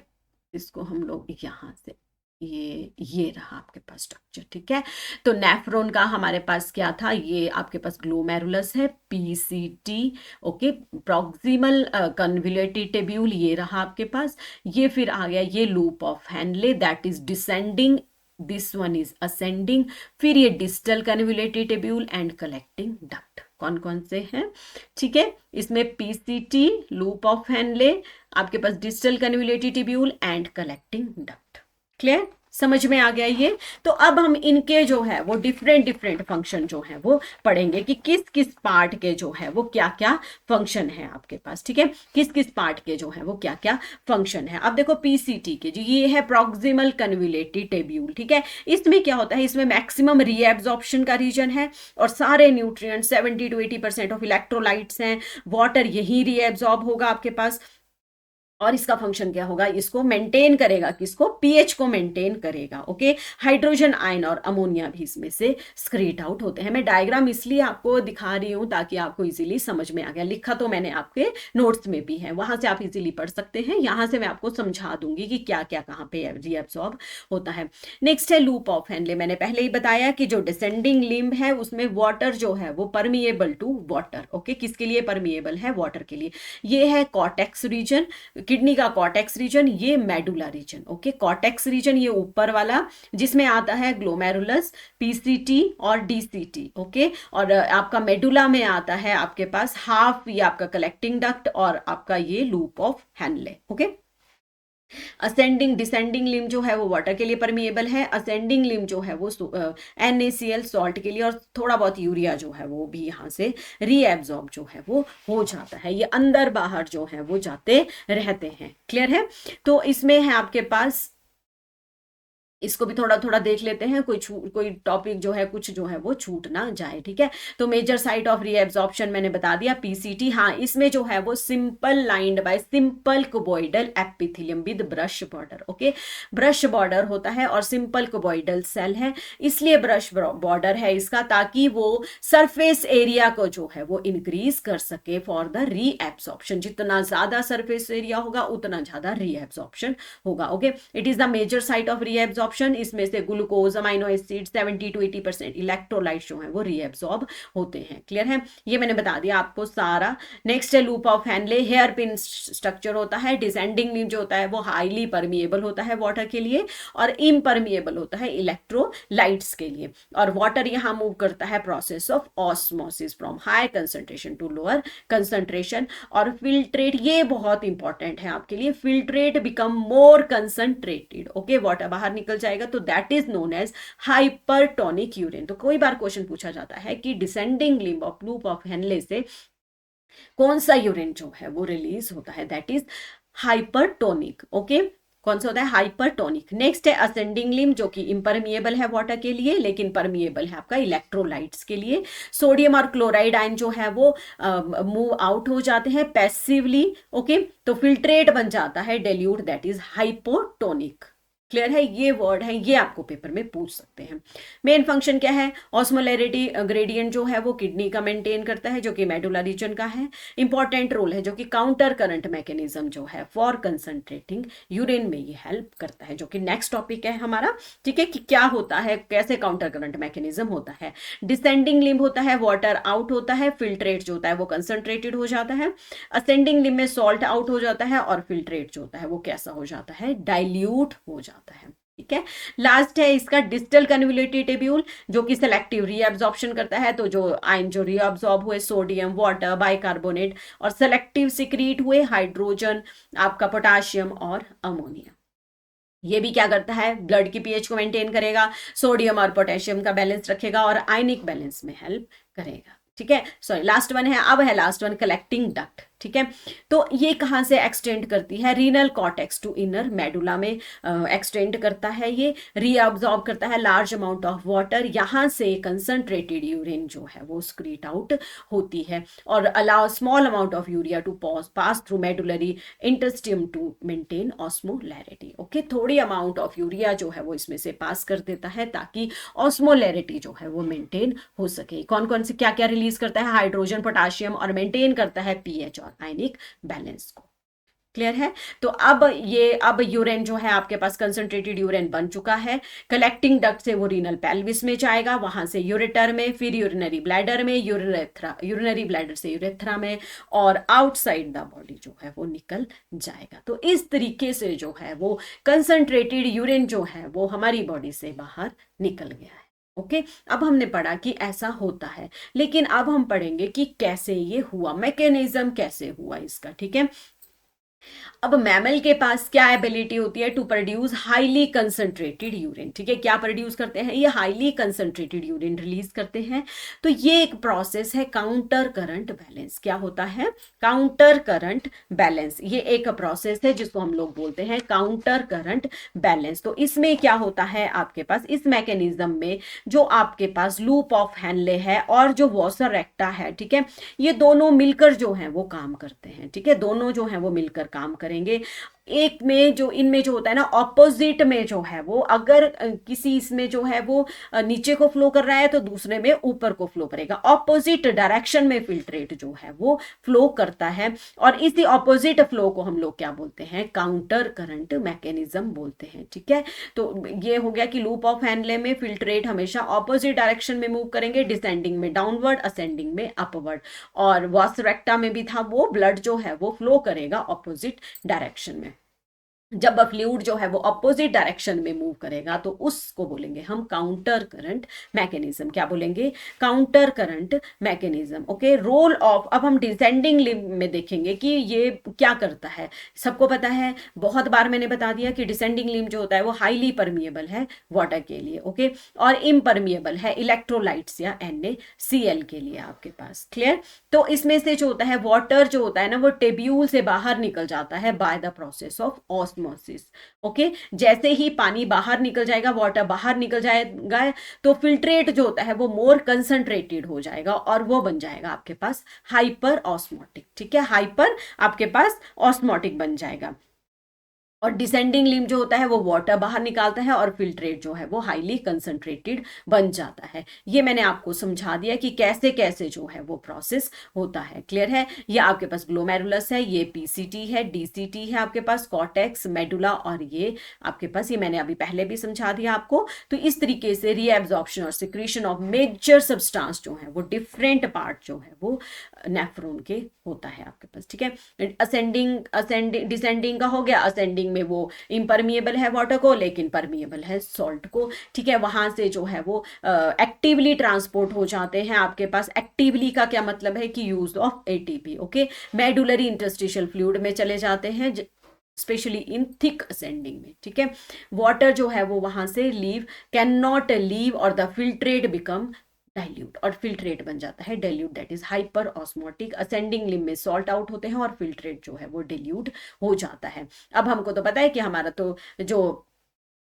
इसको हम लोग यहाँ से ये रहा आपके पास स्ट्रक्चर, ठीक है। तो नेफ्रॉन का हमारे पास क्या था, ये आपके पास ग्लोमेरुलस है, PCT, okay. Proximal convoluted tubule ये रहा आपके पास। ये फिर आ गया ये loop of Henle, that is descending, this one is ascending. फिर ये distal convoluted tubule and collecting duct. कौन कौन से हैं, ठीक है। इसमें पीसीटी, लूप ऑफ हैनले, आपके पास distal convoluted tubule and collecting duct. Clear, समझ में आ गया ये। तो अब हम इनके जो है वो डिफरेंट डिफरेंट फंक्शन जो है वो पढ़ेंगे कि किस किस पार्ट के जो है वो क्या क्या फंक्शन है आपके पास, ठीक है। किस किस पार्ट के जो है वो क्या क्या फंक्शन है। अब देखो पीसीटी के जो ये है प्रॉक्सिमल कन्वोल्यूटेड टेब्यूल, ठीक है। इसमें क्या होता है, इसमें मैक्सिमम रीएब्जॉर्प्शन का रीजन है और सारे न्यूट्रिएंट 70 to 80% ऑफ इलेक्ट्रोलाइट्स हैं, वाटर यही रीएब्जॉर्ब होगा आपके पास। और इसका फंक्शन क्या होगा, इसको मेंटेन करेगा, किसको, पीएच को मेंटेन करेगा, ओके। हाइड्रोजन आयन और अमोनिया भी इसमें से स्क्रीट आउट होते हैं। मैं डायग्राम इसलिए आपको दिखा रही हूं ताकि आपको इजीली समझ में आ गया। लिखा तो मैंने आपके नोट्स में भी है, वहां से आप इजीली पढ़ सकते हैं। यहां से मैं आपको समझा दूंगी कि क्या क्या कहाँ पे रीअब्सॉर्ब होता है। नेक्स्ट है लूप ऑफ हैनले। मैंने पहले ही बताया कि जो डिसेंडिंग लिम्ब है उसमें वाटर जो है वो परमिएबल टू वाटर, ओके। किसके लिए परमिएबल है, वाटर के लिए। ये है कॉर्टेक्स रीजन, किडनी का कॉर्टेक्स रीजन, ये medulla region, okay. Cortex region ये ऊपर वाला जिसमें आता है ग्लोमेरुलस, पीसीटी और डीसीटी, ओके। और आपका मेडुला में आता है आपके पास हाफ, ये आपका कलेक्टिंग डक्ट और आपका ये loop of Henle, okay. Ascending descending limb जो है वो वाटर के लिए परमिएबल है, असेंडिंग लिम्ब जो है वो NaCl सॉल्ट के लिए, और थोड़ा बहुत यूरिया जो है वो भी यहाँ से रीएब्जॉर्ब जो है वो हो जाता है। ये अंदर बाहर जो है वो जाते रहते हैं। क्लियर है। तो इसमें है आपके पास, इसको भी थोड़ा थोड़ा देख लेते हैं, कोई टॉपिक जो है कुछ जो है वो छूट ना जाए, ठीक है। तो मेजर साइट ऑफ रीएब्जॉर्प्शन मैंने बता दिया, पीसीटी। हाँ, इसमें जो है वो simple lined by simple cuboidal epithelium with brush border, okay. Brush border होता है और सिंपल कुबॉइडल सेल है, इसलिए ब्रश बॉर्डर है इसका, ताकि वो सरफेस एरिया को जो है वो इंक्रीज कर सके फॉर द रीएब्जॉर्प्शन। जितना ज्यादा सरफेस एरिया होगा उतना ज्यादा रीएब्जॉर्प्शन होगा, okay. It is the major site of reabsorption. इसमें से glucose, amino acid, 70 to 80% electrolyte जो है वो रीएब्सॉर्ब होते हैं। क्लियर है, ये मैंने बता दिया आपको सारा। नेक्स्ट है loop of Henle, hair pin structure होता है। डिसेंडिंग लिम्ब जो होता है वो हाईली परमिएबल होता है वाटर के लिए और इम्परमिएबल होता है इलेक्ट्रोलाइट्स के लिए। और वाटर यहाँ मूव करता है process of osmosis from high concentration to lower concentration. और फिल्ट्रेट, ये बहुत इंपॉर्टेंट है आपके लिए, filtrate become more concentrated, okay. Water बाहर निकल जाएगा तो that is known as hypertonic urine. तो कोई बार क्वेश्चन पूछा जाता है कि descending limb of loop of Henle से कौन सा यूरिन जो है वो रिलीज होता है, दैट इज हाइपरटोनिक, ओके। कौन सा होता है, हाइपरटोनिक। नेक्स्ट है असेंडिंग लिम्ब, जो कि इम्परमिएबल है वाटर के लिए लेकिन परमिएबल है आपका इलेक्ट्रोलाइट्स के लिए। सोडियम और क्लोराइड आयन जो है वो मूव आउट हो जाते हैं पैसिवली, ओके। तो फिल्ट्रेट बन जाता है dilute, that is hypotonic. Clear है, ये वर्ड है, ये आपको पेपर में पूछ सकते हैं। मेन फंक्शन क्या है, ऑस्मोलैरिटी ग्रेडियंट जो है वो किडनी का मेंटेन करता है, जो कि मेडुला रीजन का है। इंपॉर्टेंट रोल है, जो कि काउंटर करंट मैकेनिज्म जो है फॉर कंसंट्रेटिंग यूरिन में ये हेल्प करता है, जो कि नेक्स्ट टॉपिक है हमारा, ठीक है। कि क्या होता है, कैसे काउंटर करंट मैकेनिज्म होता है। डिसेंडिंग लिम्ब होता है, वाटर आउट होता है, फिल्ट्रेट जो होता है वो कंसंट्रेटेड हो जाता है। असेंडिंग लिम्ब में सॉल्ट आउट हो जाता है और फिल्ट्रेट जो होता है वो कैसा हो जाता है, डाइल्यूट हो जाता है, ठीक है। लास्ट है इसका डिस्टल कन्वोल्यूटेड टेब्यूल, जो कि सेलेक्टिव रीअब्जॉर्प्शन करता है। तो जो आयन जो रीअब्जॉर्ब हुए, सोडियम, वाटर, बाइकार्बोनेट, और सेलेक्टिव सिक्रीट हुए हाइड्रोजन, आपका पोटाशियम और अमोनिया। ये भी क्या करता है, ब्लड की पीएच को मेंटेन करेगा, सोडियम और पोटेशियम का बैलेंस रखेगा और आयनिक बैलेंस में हेल्प करेगा, ठीक है। सॉरी, लास्ट वन है, अब है लास्ट वन कलेक्टिंग डक्ट, ठीक है। तो ये कहाँ से एक्सटेंड करती है, renal cortex to inner medulla में एक्सटेंड करता है। ये रीअब्जॉर्ब करता है लार्ज अमाउंट ऑफ वाटर, यहाँ से कंसंट्रेटेड यूरिन जो है वो स्क्रीट आउट होती है और allow small amount of urea to pass through medullary interstitium to maintain osmolarity, okay. थोड़ी अमाउंट ऑफ यूरिया जो है वो इसमें से पास कर देता है ताकि ऑस्मोलैरिटी जो है वो मेंटेन हो सके। कौन कौन से क्या क्या रिलीज करता है, हाइड्रोजन, पोटाशियम, और मेंटेन करता है पीएच और आयनिक बैलेंस को। क्लियर है। तो अब यूरिन जो है आपके पास कंसंट्रेटेड यूरिन बन चुका है, कलेक्टिंग डक्ट से वो रीनल पेल्विस में जाएगा, वहां से यूरेटर में, फिर यूरिनरी ब्लैडर में, यूरिनरी ब्लैडर से यूरेथ्रा में, और आउटसाइड द बॉडी जो है वो निकल जाएगा। तो इस तरीके से जो है वो कंसंट्रेटेड यूरिन जो है वो हमारी बॉडी से बाहर निकल गया है। ओके अब हमने पढ़ा कि ऐसा होता है, लेकिन अब हम पढ़ेंगे कि कैसे ये हुआ, मैकेनिज्म कैसे हुआ इसका। ठीक है, अब मैमल के पास क्या एबिलिटी होती है, to produce highly concentrated urine. ठीक है, क्या प्रोड्यूस करते हैं, ये हाईली कंसंट्रेटेड यूरिन रिलीज करते हैं। तो ये एक प्रोसेस है काउंटर करंट बैलेंस। क्या होता है, काउंटर करंट बैलेंस, ये एक प्रोसेस है जिसको हम लोग बोलते हैं काउंटर करंट बैलेंस। तो इसमें क्या होता है आपके पास, इस मैकेनिज्म में जो आपके पास लूप ऑफ हेनले है और जो वॉसर रेक्टा है, ठीक है, ये दोनों मिलकर जो है वो काम करते हैं। ठीक है, दोनों जो है वो मिलकर काम करेंगे। एक में जो इनमें जो होता है ना, ऑपोजिट में जो है वो, अगर किसी इसमें जो है वो नीचे को फ्लो कर रहा है तो दूसरे में ऊपर को फ्लो करेगा। ऑपोजिट डायरेक्शन में फिल्ट्रेट जो है वो फ्लो करता है, और इसी ऑपोजिट फ्लो को हम लोग क्या बोलते हैं, काउंटर करंट मैकेनिज्म बोलते हैं। ठीक है, तो ये हो गया कि लूप ऑफ हेनले में फिल्ट्रेट हमेशा ऑपोजिट डायरेक्शन में मूव करेंगे, डिसेंडिंग में डाउनवर्ड, असेंडिंग में अपवर्ड। और वास रेक्टा में भी था, वो ब्लड जो है वो फ्लो करेगा ऑपोजिट डायरेक्शन में। जब फ्लूइड जो है वो अपोजिट डायरेक्शन में मूव करेगा तो उसको बोलेंगे हम काउंटर करंट मैकेनिज्म। क्या बोलेंगे, counter current mechanism. Okay, role of, अब हम डिसेंडिंग लिम्ब में देखेंगे कि ये क्या करता है। सबको पता है, बहुत बार मैंने बता दिया कि डिसेंडिंग लिम्ब जो होता है वो हाईली परमिएबल है वाटर के लिए, ओके, और इम्परमिएबल है इलेक्ट्रोलाइट्स या NaCl के लिए आपके पास। क्लियर, तो इसमें से जो होता है वाटर जो होता है ना वो टेब्यूल से बाहर निकल जाता है by the process of osmosis. Okay, जैसे ही पानी बाहर निकल जाएगा, वाटर बाहर निकल जाएगा, तो फिल्ट्रेट जो होता है वो मोर कंसंट्रेटेड हो जाएगा और वो बन जाएगा आपके पास हाइपर ऑस्मोटिक। ठीक है, हाइपर आपके पास ऑस्मोटिक बन जाएगा। और डिसेंडिंग लिम्ब जो होता है वो वाटर बाहर निकालता है और फिल्ट्रेट जो है वो हाईली कंसंट्रेटेड बन जाता है। ये मैंने आपको समझा दिया कि कैसे कैसे जो है वो प्रोसेस होता है। क्लियर है, ये आपके पास ग्लोमेरुलस है, ये PCT है, DCT है आपके पास, कॉर्टेक्स, मेडुला, और ये आपके पास, ये मैंने अभी पहले भी समझा दिया आपको। तो इस तरीके से रीएब्जॉर्प्शन और सिक्रीशन ऑफ मेजर सब्सटेंस जो है वो डिफरेंट पार्ट जो है वो नेफ्रॉन के होता है आपके पास। ठीक है, असेंडिंग डिसेंडिंग का हो गया, असेंडिंग में वो इम्परमिएबल है वाटर को लेकिन परमिएबल है सॉल्ट को। ठीक है, वहां से जो है वो एक्टिवली ट्रांसपोर्ट हो जाते हैं आपके पास। एक्टिवली का क्या मतलब है कि use of ATP। Okay, medullary interstitial fluid में चले जाते हैं, स्पेशली इन थिक असेंडिंग में। ठीक है, वाटर जो है वो वहां से लीव कैन नॉट लीव और द फिल्ट्रेट बिकम डाइल्यूट, और फिल्ट्रेट बन जाता है dilute, that is hyper osmotic. Ascending limb में सॉल्ट आउट होते हैं और फिल्ट्रेट जो है वो डाइल्यूट हो जाता है। अब हमको तो पता है कि हमारा तो जो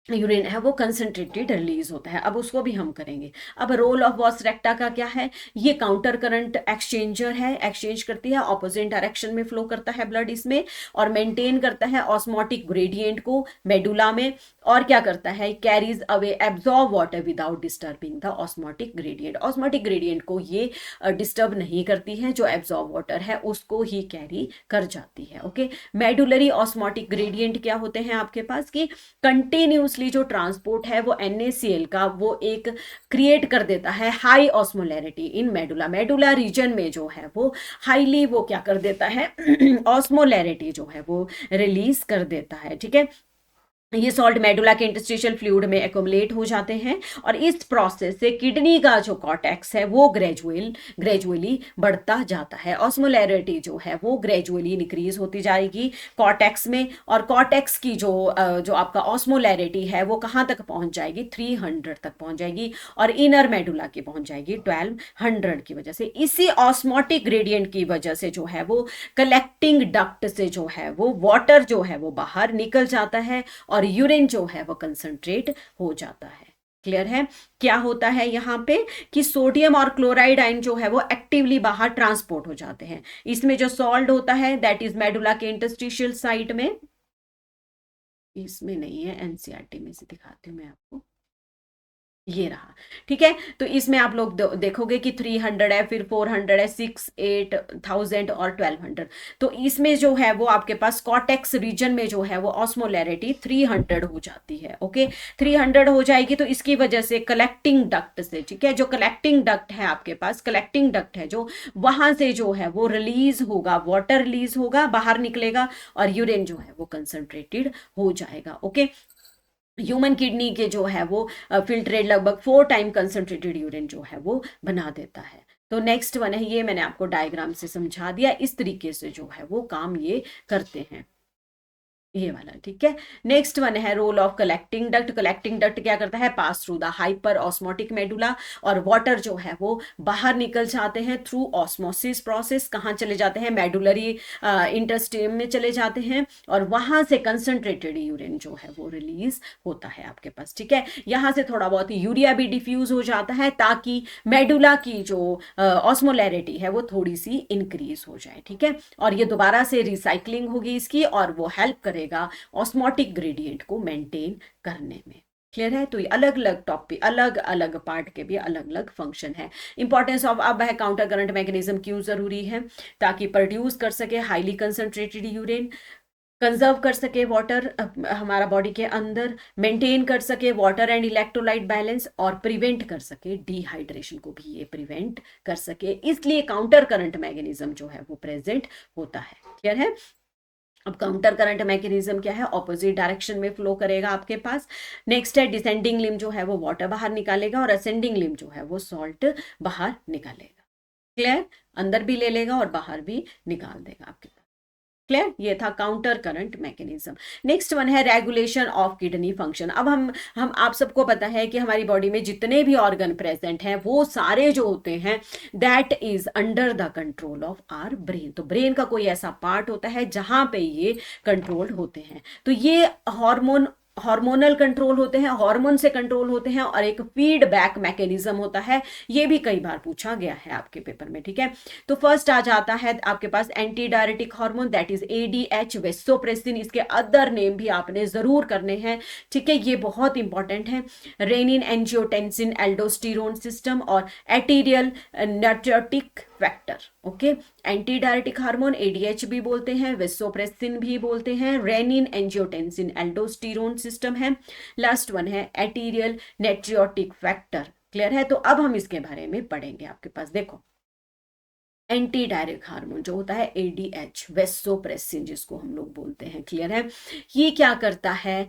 यूरिन है वो कंसंट्रेटेड रिलीज होता है, अब उसको भी हम करेंगे। अब रोल ऑफ वॉस रेक्टा का क्या है, ये काउंटर करंट एक्सचेंजर है, एक्सचेंज करती है, ऑपोजिट डायरेक्शन में फ्लो करता है ब्लड इसमें, और मेंटेन करता है ऑस्मोटिक ग्रेडियंट को मेडुला में, और क्या करता है, carries away absorb water without disturbing the osmotic gradient. Osmotic gradient को ये डिस्टर्ब नहीं करती है, जो एब्जॉर्ब वाटर है उसको ही कैरी कर जाती है। ओके, मेडुलरी ऑस्मोटिक ग्रेडियंट क्या होते हैं आपके पास, कि कंटिन्यूसली जो ट्रांसपोर्ट है वो NaCl का वो एक क्रिएट कर देता है हाई ऑस्मोलैरिटी इन मेडुला। मेडुला रीजन में जो है वो हाईली वो क्या कर देता है ऑस्मोलैरिटी जो है वो रिलीज कर देता है। ठीक है, ये सॉल्ट मेडुला के इंटरस्टिशियल फ्लूइड में एक्युमुलेट हो जाते हैं, और इस प्रोसेस से किडनी का जो कॉर्टेक्स है वो ग्रेजुअली बढ़ता जाता है। ऑस्मोलैरिटी जो है वो ग्रेजुअली इंक्रीज होती जाएगी कॉर्टेक्स में, और कॉर्टेक्स की जो आपका ऑस्मोलैरिटी है वो कहाँ तक पहुंच जाएगी, 300 तक पहुंच जाएगी, और इनर मेडुला की पहुंच जाएगी 1200 की वजह से। इसी ऑस्मोटिक ग्रेडियंट की वजह से जो है वो कलेक्टिंग डक्ट से जो है वो वाटर जो है वो बाहर निकल जाता है, और यूरिन जो है वो कंसंट्रेट हो जाता है। क्लियर है, क्या होता है यहाँ पे कि सोडियम और क्लोराइड आयन जो है वो एक्टिवली बाहर ट्रांसपोर्ट हो जाते हैं। इसमें जो सॉल्ट होता है दैट इज मेडुला के इंटरस्टिशियल साइट में, इसमें नहीं है, NCERT में से दिखाती हूँ मैं आपको। ये रहा। ठीक है, तो इसमें आप लोग देखोगे कि 300 है, फिर 400 है, 6, 8,000 और 1200। तो इसमें जो है वो आपके पास कॉर्टेक्स रीजन में जो है वो ऑस्मोलैरिटी 300 हो जाती है। ओके, 300 हो जाएगी तो इसकी वजह से कलेक्टिंग डक्ट से, ठीक है, जो कलेक्टिंग डक्ट है आपके पास, कलेक्टिंग डक्ट है जो, वहां से जो है वो रिलीज होगा, वाटर रिलीज होगा, बाहर निकलेगा और यूरिन जो है वो कंसंट्रेटेड हो जाएगा। ओके, ह्यूमन किडनी के जो है वो फिल्ट्रेट लगभग 4 टाइम कंसंट्रेटेड यूरिन जो है वो बना देता है। तो नेक्स्ट वन है, ये मैंने आपको डायग्राम से समझा दिया, इस तरीके से जो है वो काम ये करते हैं, ये वाला। ठीक है, नेक्स्ट वन है role of collecting duct. Collecting duct क्या करता है, pass through the hyper osmotic medulla, और वाटर जो है वो बाहर निकल जाते हैं थ्रू ऑस्मोसिस प्रोसेस। कहाँ चले जाते हैं, मेडुलरी इंटेस्टाइन में चले जाते हैं, और वहां से कंसंट्रेटेड यूरिन जो है वो रिलीज होता है आपके पास। ठीक है, यहाँ से थोड़ा बहुत यूरिया भी डिफ्यूज हो जाता है ताकि मेडुला की जो ऑस्मोलैरिटी है वो थोड़ी सी इंक्रीज हो जाए। ठीक है, और ये दोबारा से रिसाइकलिंग होगी इसकी, और वो हेल्प करेगा ऑस्मोटिक ग्रेडियंट को मेंटेन करने में। क्लियर है, तो ये अलग अलग टॉपिक, अलग अलग पार्ट के भी अलग अलग फंक्शन है। इंपॉर्टेंस ऑफ अब है काउंटर करंट मैकेनिज्म क्यों जरूरी है, ताकि प्रोड्यूस कर सके हाईली कंसंट्रेटेड यूरिन, कंजर्व कर सके वाटर हमारा बॉडी के अंदर, मेंटेन कर सके वाटर एंड इलेक्ट्रोलाइट बैलेंस, और प्रिवेंट कर सके डिहाइड्रेशन को भी ये प्रिवेंट कर सके, इसलिए काउंटर करंट मैकेनिज्म जो है वो प्रेजेंट होता है। क्लियर है, अब काउंटर करंट मैकेनिज्म क्या है, ऑपोजिट डायरेक्शन में फ्लो करेगा आपके पास। नेक्स्ट है डिसेंडिंग लिम जो है वो वाटर बाहर निकालेगा, और असेंडिंग लिम जो है वो सॉल्ट बाहर निकालेगा। क्लियर, अंदर भी ले लेगा और बाहर भी निकाल देगा आपके पास। क्लियर, ये था counter current mechanism. Next one है रेगुलेशन ऑफ किडनी फंक्शन। अब हम आप सबको पता है कि हमारी बॉडी में जितने भी ऑर्गन प्रेजेंट हैं वो सारे जो होते हैं that is under the control of our brain. तो ब्रेन का कोई ऐसा पार्ट होता है जहां पे ये कंट्रोल्ड होते हैं। तो ये हार्मोनल कंट्रोल होते हैं, हार्मोन से कंट्रोल होते हैं, और एक फीडबैक मैकेनिज्म होता है। ये भी कई बार पूछा गया है आपके पेपर में। ठीक है, तो फर्स्ट आ जाता है आपके पास anti diuretic hormone, that is ADH, vasopressin. इसके अदर नेम भी आपने जरूर करने हैं। ठीक है, ये बहुत इंपॉर्टेंट है। रेनिन, एंजियोटेंसिन, एल्डोस्टेरोन सिस्टम, और atrial natriuretic factor. Okay, anti diuretic hormone ADH भी बोलते हैं, वेसोप्रेसिन भी बोलते हैं, रेनिन, एंजियोटेंसिन, एल्डोस्टेरोन सिस्टम है। लास्ट वन है एटीरियल नार्कोटिक फैक्टर। क्लियर है, तो अब हम इसके बारे में पढ़ेंगे। आपके पास देखो, एंटी डायरेक्ट हार्मोन जो होता है एडीएच, वेसोप्रेसिन जिसको हम लोग बोलते हैं। क्लियर है, ये क्या करता है,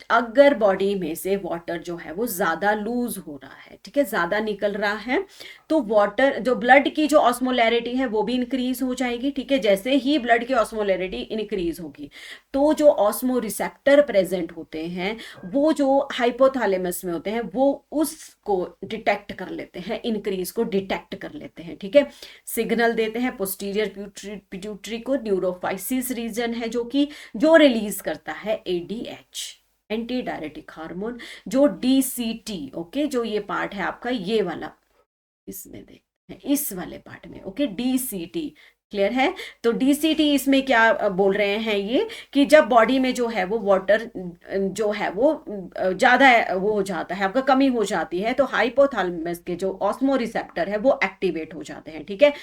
अगर बॉडी में से वाटर जो है वो ज्यादा लूज हो रहा है, ठीक है, ज्यादा निकल रहा है, तो वाटर जो ब्लड की जो ऑस्मोलैरिटी है वो भी इंक्रीज हो जाएगी। ठीक है, जैसे ही ब्लड की ऑस्मोलैरिटी इंक्रीज होगी तो जो ऑस्मो रिसेप्टर प्रेजेंट होते हैं वो जो हाइपोथैलेमस में होते हैं वो उसको डिटेक्ट कर लेते हैं, इंक्रीज को डिटेक्ट कर लेते हैं। ठीक है, सिग्नल देते हैं पोस्टीरियर पिट्यूटरी को, न्यूरोफाइसिस रीजन है जो रिलीज करता है एडीएच, एंटी डायरेटिक हार्मोन, जो डीसीटी। ओके, जो ये पार्ट है आपका ये वाला, इसमें देखते हैं इस वाले पार्ट में। Okay, DCT. क्लियर है, तो डीसीटी इसमें क्या बोल रहे हैं ये, कि जब बॉडी में जो है वो वाटर जो है वो ज्यादा वो हो जाता है, आपका कमी हो जाती है, तो हाइपोथैलेमस के जो ऑस्मो रिसेप्टर है वो एक्टिवेट हो जाते हैं। ठीक है,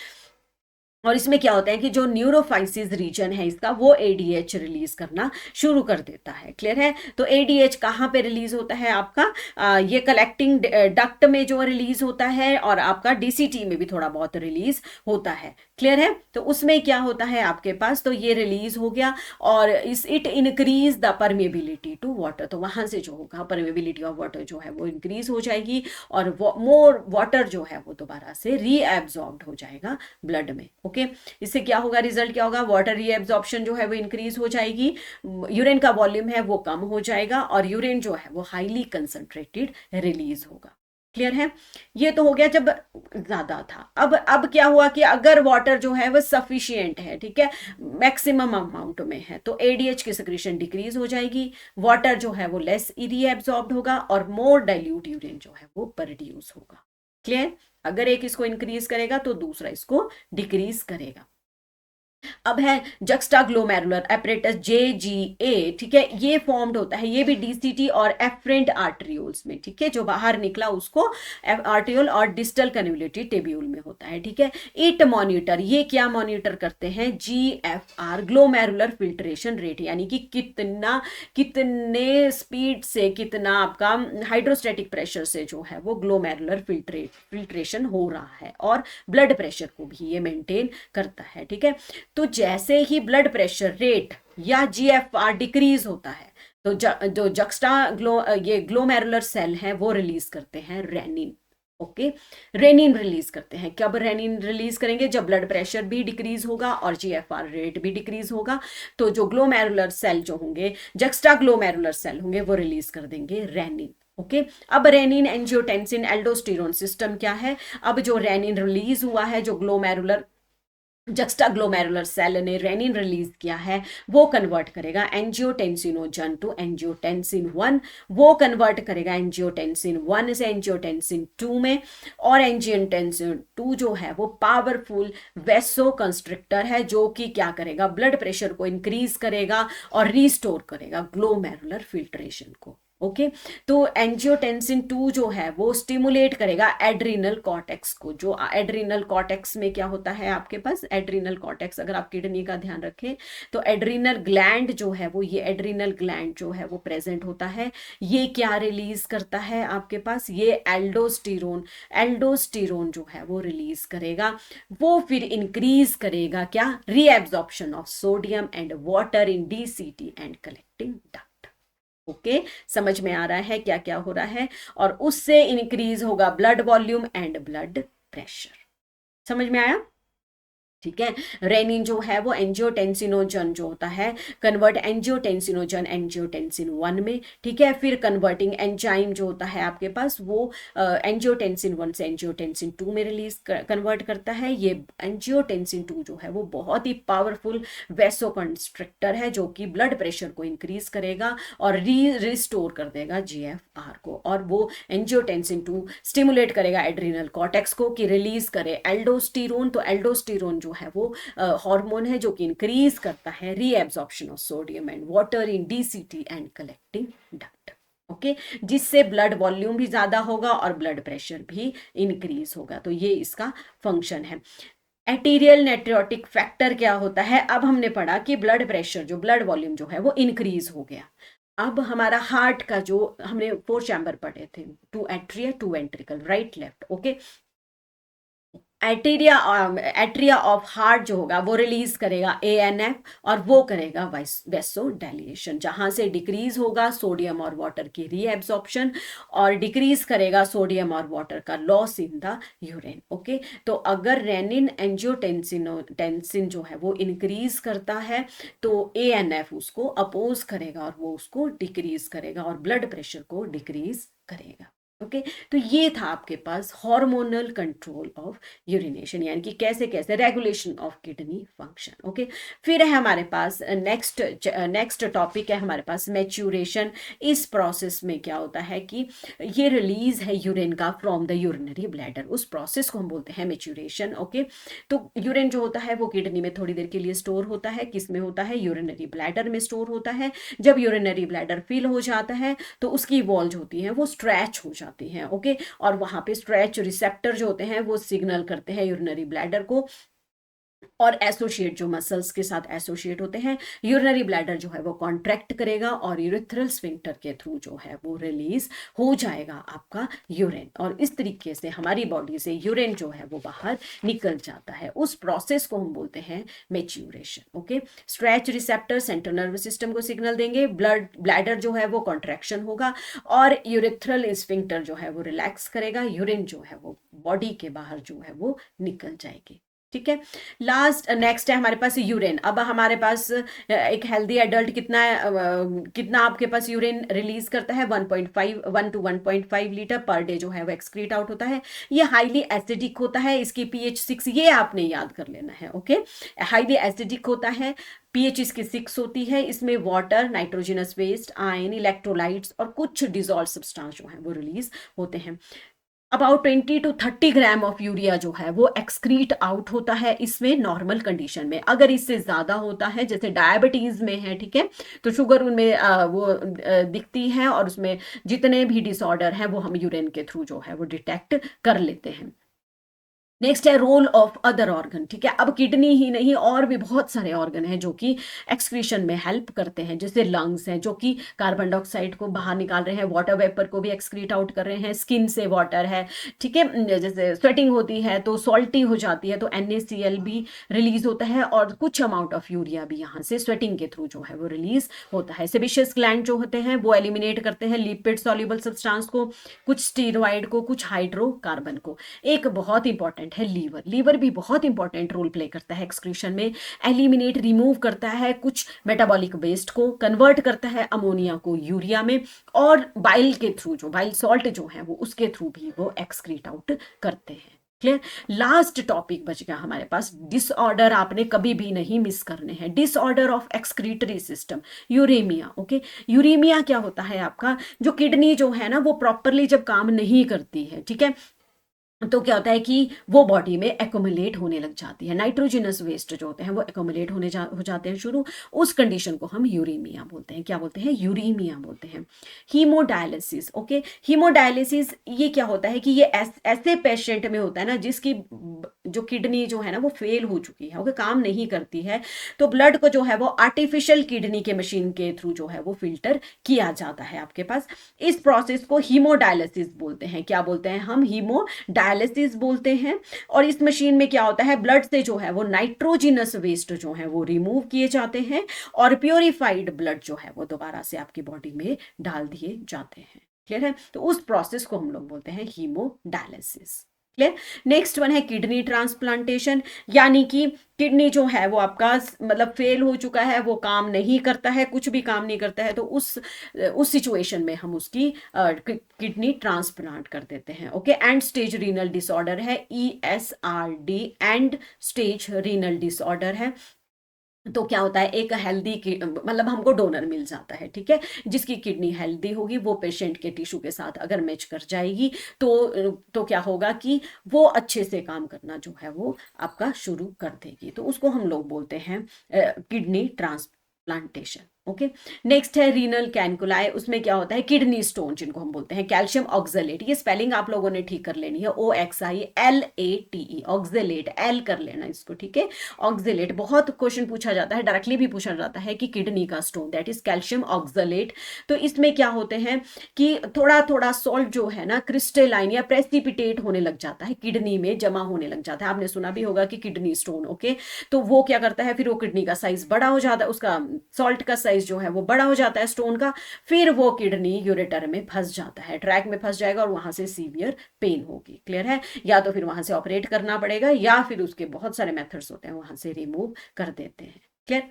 और इसमें क्या होता है कि जो न्यूरोफाइसिस रीजन है इसका वो एडीएच रिलीज करना शुरू कर देता है। क्लियर है, तो एडीएच कहाँ पे रिलीज होता है आपका, ये कलेक्टिंग डक्ट में जो रिलीज होता है, और आपका डीसीटी में भी थोड़ा बहुत रिलीज होता है। क्लियर है, तो उसमें क्या होता है आपके पास, तो ये रिलीज हो गया, और it increase the permeability to water. तो वहां से जो होगा परमेबिलिटी ऑफ वाटर जो है वो इंक्रीज हो जाएगी, और मोर वाटर जो है वो दोबारा से रीएब्जॉर्ब्ड हो जाएगा ब्लड में। ओके, इससे क्या होगा, रिजल्ट क्या होगा, वाटर रीएब्जॉर्प्शन जो है वो इंक्रीज हो जाएगी, यूरिन का वॉल्यूम है वो कम हो जाएगा, और यूरिन जो है वो हाईली कंसंट्रेटेड रिलीज होगा। क्लियर है, ये तो हो गया जब ज्यादा था। अब क्या हुआ कि अगर वाटर जो है वो सफिशिएंट है, ठीक है, मैक्सिमम अमाउंट में है, तो एडीएच की सिक्रीशन डिक्रीज हो जाएगी, वाटर जो है वो लेस रीएब्जॉर्ब्ड होगा, और मोर डाइल्यूट यूरिन जो है वो प्रोड्यूस होगा। क्लियर, अगर एक इसको इंक्रीज करेगा तो दूसरा इसको डिक्रीज करेगा। अब है जक्स्टाग्लोमेरुलर एपरेटस JGA, ठीक है, ये फॉर्म्ड होता है, ये भी DCT और एफरेंट आर्टरियोल्स में, ठीक है, जो बाहर निकला उसको आर्टियोल और डिस्टल कन्वोल्यूटिव टेब्यूल में होता है, ठीक है। इट मॉनिटर, ये क्या मॉनिटर करते हैं, GFR ग्लोमेरुलर फिल्ट्रेशन रेट, यानी कि कितने स्पीड से, कितना आपका हाइड्रोस्टैटिक प्रेशर से जो है वो ग्लोमेरुलर फिल्ट्रेशन हो रहा है, और ब्लड प्रेशर को भी ये मेंटेन करता है, ठीक है। तो जैसे ही ब्लड प्रेशर रेट या GFR डिक्रीज होता है, तो जो ये ग्लोमेरुलर सेल है वो रिलीज करते हैं रेनिन, ओके। रेनिन रिलीज करते हैं, कब रेनिन रिलीज करेंगे, जब ब्लड प्रेशर भी डिक्रीज होगा और GFR रेट भी डिक्रीज होगा, तो जो ग्लोमेरुलर सेल जो होंगे, जक्स्टा ग्लोमेरुलर सेल होंगे, वो रिलीज कर देंगे रेनिन, ओके। अब रेनिन, एंजियोटेंसिन, एल्डोस्टेरोन सिस्टम क्या है, अब जो रेनिन रिलीज हुआ है, जो ग्लोमेरुलर जक्स्टाग्लोमेरुलर सेल ने रेनिन रिलीज किया है, वो कन्वर्ट करेगा एंजियोटेंसिनोजन टू एंजियोटेंसिन 1, वो कन्वर्ट करेगा एंजियोटेंसिन 1 से एंजियोटेंसिन 2 में, और एंजियोटेंसिन 2 जो है वो पावरफुल वेसो कंस्ट्रिक्टर है, जो कि क्या करेगा, ब्लड प्रेशर को इंक्रीज करेगा और रिस्टोर करेगा ग्लोमेरुलर फिल्ट्रेशन को, ओके। तो एंजियोटेंसिन 2 जो है वो स्टिमुलेट करेगा एड्रीनल कॉर्टेक्स को, जो एड्रीनल कॉर्टेक्स में क्या होता है आपके पास, एड्रीनल कॉर्टेक्स, अगर आप किडनी का ध्यान रखें तो एड्रीनल ग्लैंड जो है वो, ये एड्रीनल ग्लैंड जो है वो प्रेजेंट होता है, ये क्या रिलीज करता है आपके पास, ये एल्डोस्टेरोन, एल्डोस्टेरोन जो है वो रिलीज करेगा, वो फिर इंक्रीज करेगा क्या, reabsorption of sodium and water in DCT and collecting duct, okay. समझ में आ रहा है क्या क्या हो रहा है, और उससे इंक्रीज होगा blood volume and blood pressure, समझ में आया, ठीक है। रेनिन जो है वो एंजियोटेंसिनोजन जो होता है, कन्वर्ट एंजियोटेंसिनोजन एंजियोटेंसिन 1 में, ठीक है। फिर कन्वर्टिंग एंजाइम जो होता है आपके पास, वो एंजियोटेंसिन 1 से एंजियोटेंसिन 2 में रिलीज कन्वर्ट करता है। ये एंजियोटेंसिन 2 जो है वो बहुत ही पावरफुल वेसो कंस्ट्रिक्टर है, जो कि ब्लड प्रेशर को इंक्रीज करेगा और रिस्टोर कर देगा GFR को, और वो एंजियोटेंसिन 2 स्टिमुलेट करेगा एड्रिनल कॉर्टेक्स को कि रिलीज करे एल्डोस्टेरोन। तो एल्डोस्टेरोन जो है वो हार्मोन है जो कि इंक्रीज करता है reabsorption of sodium and water in DCT and collecting duct, okay, जिससे ब्लड वॉल्यूम भी ज्यादा होगा और ब्लड प्रेशर भी इंक्रीज होगा। तो ये इसका फंक्शन है। एटीरियल नेट्रोटिक फैक्टर क्या होता है, अब हमने पढ़ा कि ब्लड प्रेशर, जो ब्लड वॉल्यूम जो है वो इंक्रीज हो गया। अब हमारा हार्ट का जो हमने 4 चैम्बर पढ़े थे, 2 atria 2 ventricle, right left, okay. Atria of heart जो होगा वो रिलीज करेगा ANF, और वो करेगा वेसो डायलेशन, जहां से डिक्रीज होगा सोडियम और वाटर की रीएब्जॉर्प्शन, और डिक्रीज करेगा सोडियम और वाटर का loss in the urine, okay. तो अगर रेनिन एंजियोटेंसिन जो है वो इंक्रीज करता है, तो ANF उसको अपोज करेगा और वो उसको डिक्रीज करेगा और ब्लड प्रेशर को डिक्रीज करेगा, ओके। तो ये था आपके पास हार्मोनल कंट्रोल ऑफ यूरिनेशन, यानी कि कैसे कैसे regulation of kidney function, okay. फिर है हमारे पास नेक्स्ट टॉपिक है हमारे पास मैच्यूरेशन। इस प्रोसेस में क्या होता है कि ये रिलीज है यूरिन का फ्रॉम द यूरिनरी ब्लैडर, उस प्रोसेस को हम बोलते हैं मैच्यूरेशन, ओके। तो यूरिन जो होता है वो किडनी में थोड़ी देर के लिए स्टोर होता है, किस में होता है, यूरिनरी ब्लैडर में स्टोर होता है। जब यूरिनरी ब्लैडर फिल हो जाता है तो उसकी वॉल होती है वो स्ट्रेच हो जाती है, ओके। और वहां पे स्ट्रेच रिसेप्टर जो होते हैं वो सिग्नल करते हैं यूरिनरी ब्लैडर को, और एसोसिएट जो मसल्स के साथ एसोसिएट होते हैं, यूरिनरी ब्लैडर जो है वो कॉन्ट्रैक्ट करेगा और यूरिथ्रल स्फिंक्टर के थ्रू जो है वो रिलीज हो जाएगा आपका यूरिन, और इस तरीके से हमारी बॉडी से यूरिन जो है वो बाहर निकल जाता है। उस प्रोसेस को हम बोलते हैं maturation, okay. Stretch receptor central nervous system को सिग्नल देंगे, ब्लैडर जो है वो कॉन्ट्रैक्शन होगा, और यूरिथ्रल स्फिंक्टर जो है वो रिलैक्स करेगा, यूरिन जो है वो बॉडी के बाहर जो है वो निकल जाएगी, ठीक है। नेक्स्ट है हमारे पास यूरिन। अब हमारे पास एक हेल्दी एडल्ट कितना आपके पास यूरिन रिलीज करता है, 1 to 1.5 लीटर पर डे जो है वो एक्सक्रीट आउट होता है। ये हाईली एसिडिक होता है, इसकी pH 6, ये आपने याद कर लेना है, ओके। हाईली एसिडिक होता है, pH इसकी 6 होती है, इसमें water, nitrogenous waste, ion, electrolytes और कुछ डिजॉल्व सब्सटेंस जो है वो रिलीज होते हैं। About 20 to 30 gram of urea जो है वो एक्सक्रीट आउट होता है इसमें नॉर्मल कंडीशन में। अगर इससे ज्यादा होता है, जैसे डायबिटीज में है, ठीक है, तो शुगर उनमें दिखती है और उसमें जितने भी डिसऑर्डर हैं वो हम यूरिन के थ्रू जो है वो डिटेक्ट कर लेते हैं। नेक्स्ट है रोल ऑफ अदर ऑर्गन, ठीक है। अब किडनी ही नहीं और भी बहुत सारे ऑर्गन हैं जो कि एक्सक्रीशन में हेल्प करते हैं, जैसे लंग्स हैं जो कि कार्बन डाइऑक्साइड को बाहर निकाल रहे हैं, वाटर वेपर को भी एक्सक्रीट आउट कर रहे हैं, स्किन से वाटर है, ठीक है, जैसे स्वेटिंग होती है तो सॉल्टी हो जाती है तो NaCl भी रिलीज होता है, और कुछ अमाउंट ऑफ यूरिया भी यहाँ से स्वेटिंग के थ्रू जो है वो रिलीज होता है। सेबेशियस ग्लैंड जो होते हैं वो एलिमिनेट करते हैं लिपिड सॉल्युबल सब्सटेंस को, कुछ स्टीरॉइड को, कुछ हाइड्रोकार्बन को। एक बहुत इंपॉर्टेंट है लीवर। लीवर भी बहुत इंपॉर्टेंट रोल प्ले करता है एक्सक्रीशन में, एलिमिनेट रिमूव करता है कुछ मेटाबॉलिक वेस्ट को, कन्वर्ट करता है अमोनिया को यूरिया में, और बाइल के थ्रू जो बाइल सॉल्ट जो है वो उसके थ्रू भी वो एक्सक्रीट आउट करते हैं। क्लियर। लास्ट टॉपिक बच गया हमारे पास, डिसऑर्डर आपने कभी भी नहीं मिस करने हैं। Disorder of excretory system, uraemia. Okay, uraemia क्या होता है आपका, जो किडनी जो है ना वो प्रॉपरली जब काम नहीं करती है, ठीक है, तो क्या होता है कि वो बॉडी में एकोमुलेट होने लग जाती है, नाइट्रोजिनस वेस्ट जो होते हैं वो एकोमुलेट हो जाते हैं शुरू। उस कंडीशन को हम यूरेमिया बोलते हैं। क्या बोलते हैं? यूरेमिया बोलते हैं। हीमोडायलिसिस। ओके, हीमोडायलिसिस ये क्या होता है कि ये ऐसे पेशेंट में होता है ना जिसकी जो किडनी जो है ना वो फेल हो चुकी है, ओके, काम नहीं करती है, तो ब्लड को जो है वो आर्टिफिशियल किडनी के मशीन के थ्रू जो है वो फिल्टर किया जाता है आपके पास। इस प्रोसेस को हीमोडायलिसिस बोलते हैं। क्या बोलते हैं हम? डायलिसिस बोलते हैं। और इस मशीन में क्या होता है, ब्लड से जो है वो नाइट्रोजिनस वेस्ट जो है वो रिमूव किए जाते हैं और प्योरीफाइड ब्लड जो है वो दोबारा से आपकी बॉडी में डाल दिए जाते हैं। क्लियर है? तो उस प्रोसेस को हम लोग बोलते हैं हीमोडायलिसिस। क्लियर। नेक्स्ट वन है किडनी ट्रांसप्लांटेशन, यानी कि किडनी जो है वो आपका मतलब फेल हो चुका है, वो काम नहीं करता है, कुछ भी काम नहीं करता है, तो उस सिचुएशन में हम उसकी किडनी ट्रांसप्लांट कर देते हैं। Okay, and stage renal disorder है, ESRD, and stage renal disorder है। तो क्या होता है, एक हेल्दी मतलब हमको डोनर मिल जाता है, ठीक है, जिसकी किडनी हेल्दी होगी, वो पेशेंट के टिश्यू के साथ अगर मैच कर जाएगी तो क्या होगा कि वो अच्छे से काम करना जो है वो आपका शुरू कर देगी। तो उसको हम लोग बोलते हैं किडनी ट्रांसप्लांटेशन। ओके, नेक्स्ट है रीनल कैनकुलाई। उसमें क्या होता है, किडनी स्टोन जिनको हम बोलते हैं, कैल्शियम ऑक्सलेट। ये स्पेलिंग आप लोगों ने ठीक कर लेनी है, OXILATE, ऑक्सलेट, एल कर लेना इसको, ठीक है। ऑक्सलेट बहुत क्वेश्चन पूछा जाता है, डायरेक्टली भी पूछा जाता है कि किडनी का stone, that is calcium oxalate. तो इसमें क्या होते हैं कि थोड़ा थोड़ा सॉल्ट जो है ना क्रिस्टलाइन या प्रेसिपिटेट होने लग जाता है, किडनी में जमा होने लग जाता है। आपने सुना भी होगा कि किडनी स्टोन। ओके, तो वो क्या करता है, फिर वो किडनी का साइज बड़ा हो जाता है, उसका सॉल्ट का साइज जो है वो बड़ा हो जाता है स्टोन का, फिर वो किडनी यूरेटर में फंस जाता है, ट्रैक में फंस जाएगा और वहां से सीवियर पेन होगी। क्लियर है? या तो फिर वहां से ऑपरेट करना पड़ेगा या फिर उसके बहुत सारे मेथड्स होते हैं, वहां से रिमूव कर देते हैं। क्लियर।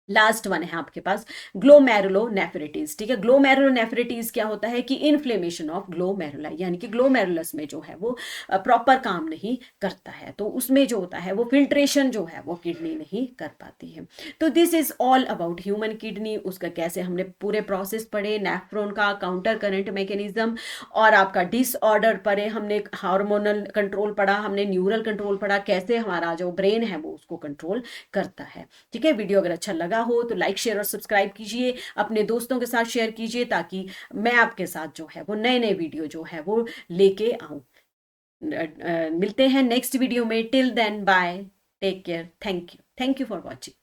लास्ट वन है आपके पास ग्लोमेरुलोनेफ्रिटिस। ठीक है, ग्लोमेरुलोनेफ्रिटिस क्या होता है कि इन्फ्लेमेशन ऑफ ग्लोमेरुला, यानी कि ग्लोमेरुलस में जो है वो प्रॉपर काम नहीं करता है, तो उसमें जो होता है वो फिल्ट्रेशन जो है वो किडनी नहीं कर पाती है। तो this is all about human kidney. उसका कैसे हमने पूरे प्रोसेस पढ़े, नेफ्रॉन का, काउंटर करंट मैकेनिज्म, और आपका डिसऑर्डर पढ़े हमने, हार्मोनल कंट्रोल पढ़ा हमने, न्यूरल कंट्रोल पढ़ा, कैसे हमारा जो ब्रेन है वो उसको कंट्रोल करता है। ठीक है, वीडियो अगर अच्छा लगा हो तो लाइक शेयर और सब्सक्राइब कीजिए, अपने दोस्तों के साथ शेयर कीजिए, ताकि मैं आपके साथ जो है वो नए नए वीडियो जो है वो लेके आऊं। मिलते हैं नेक्स्ट वीडियो में। Till then bye, take care, thank you for watching.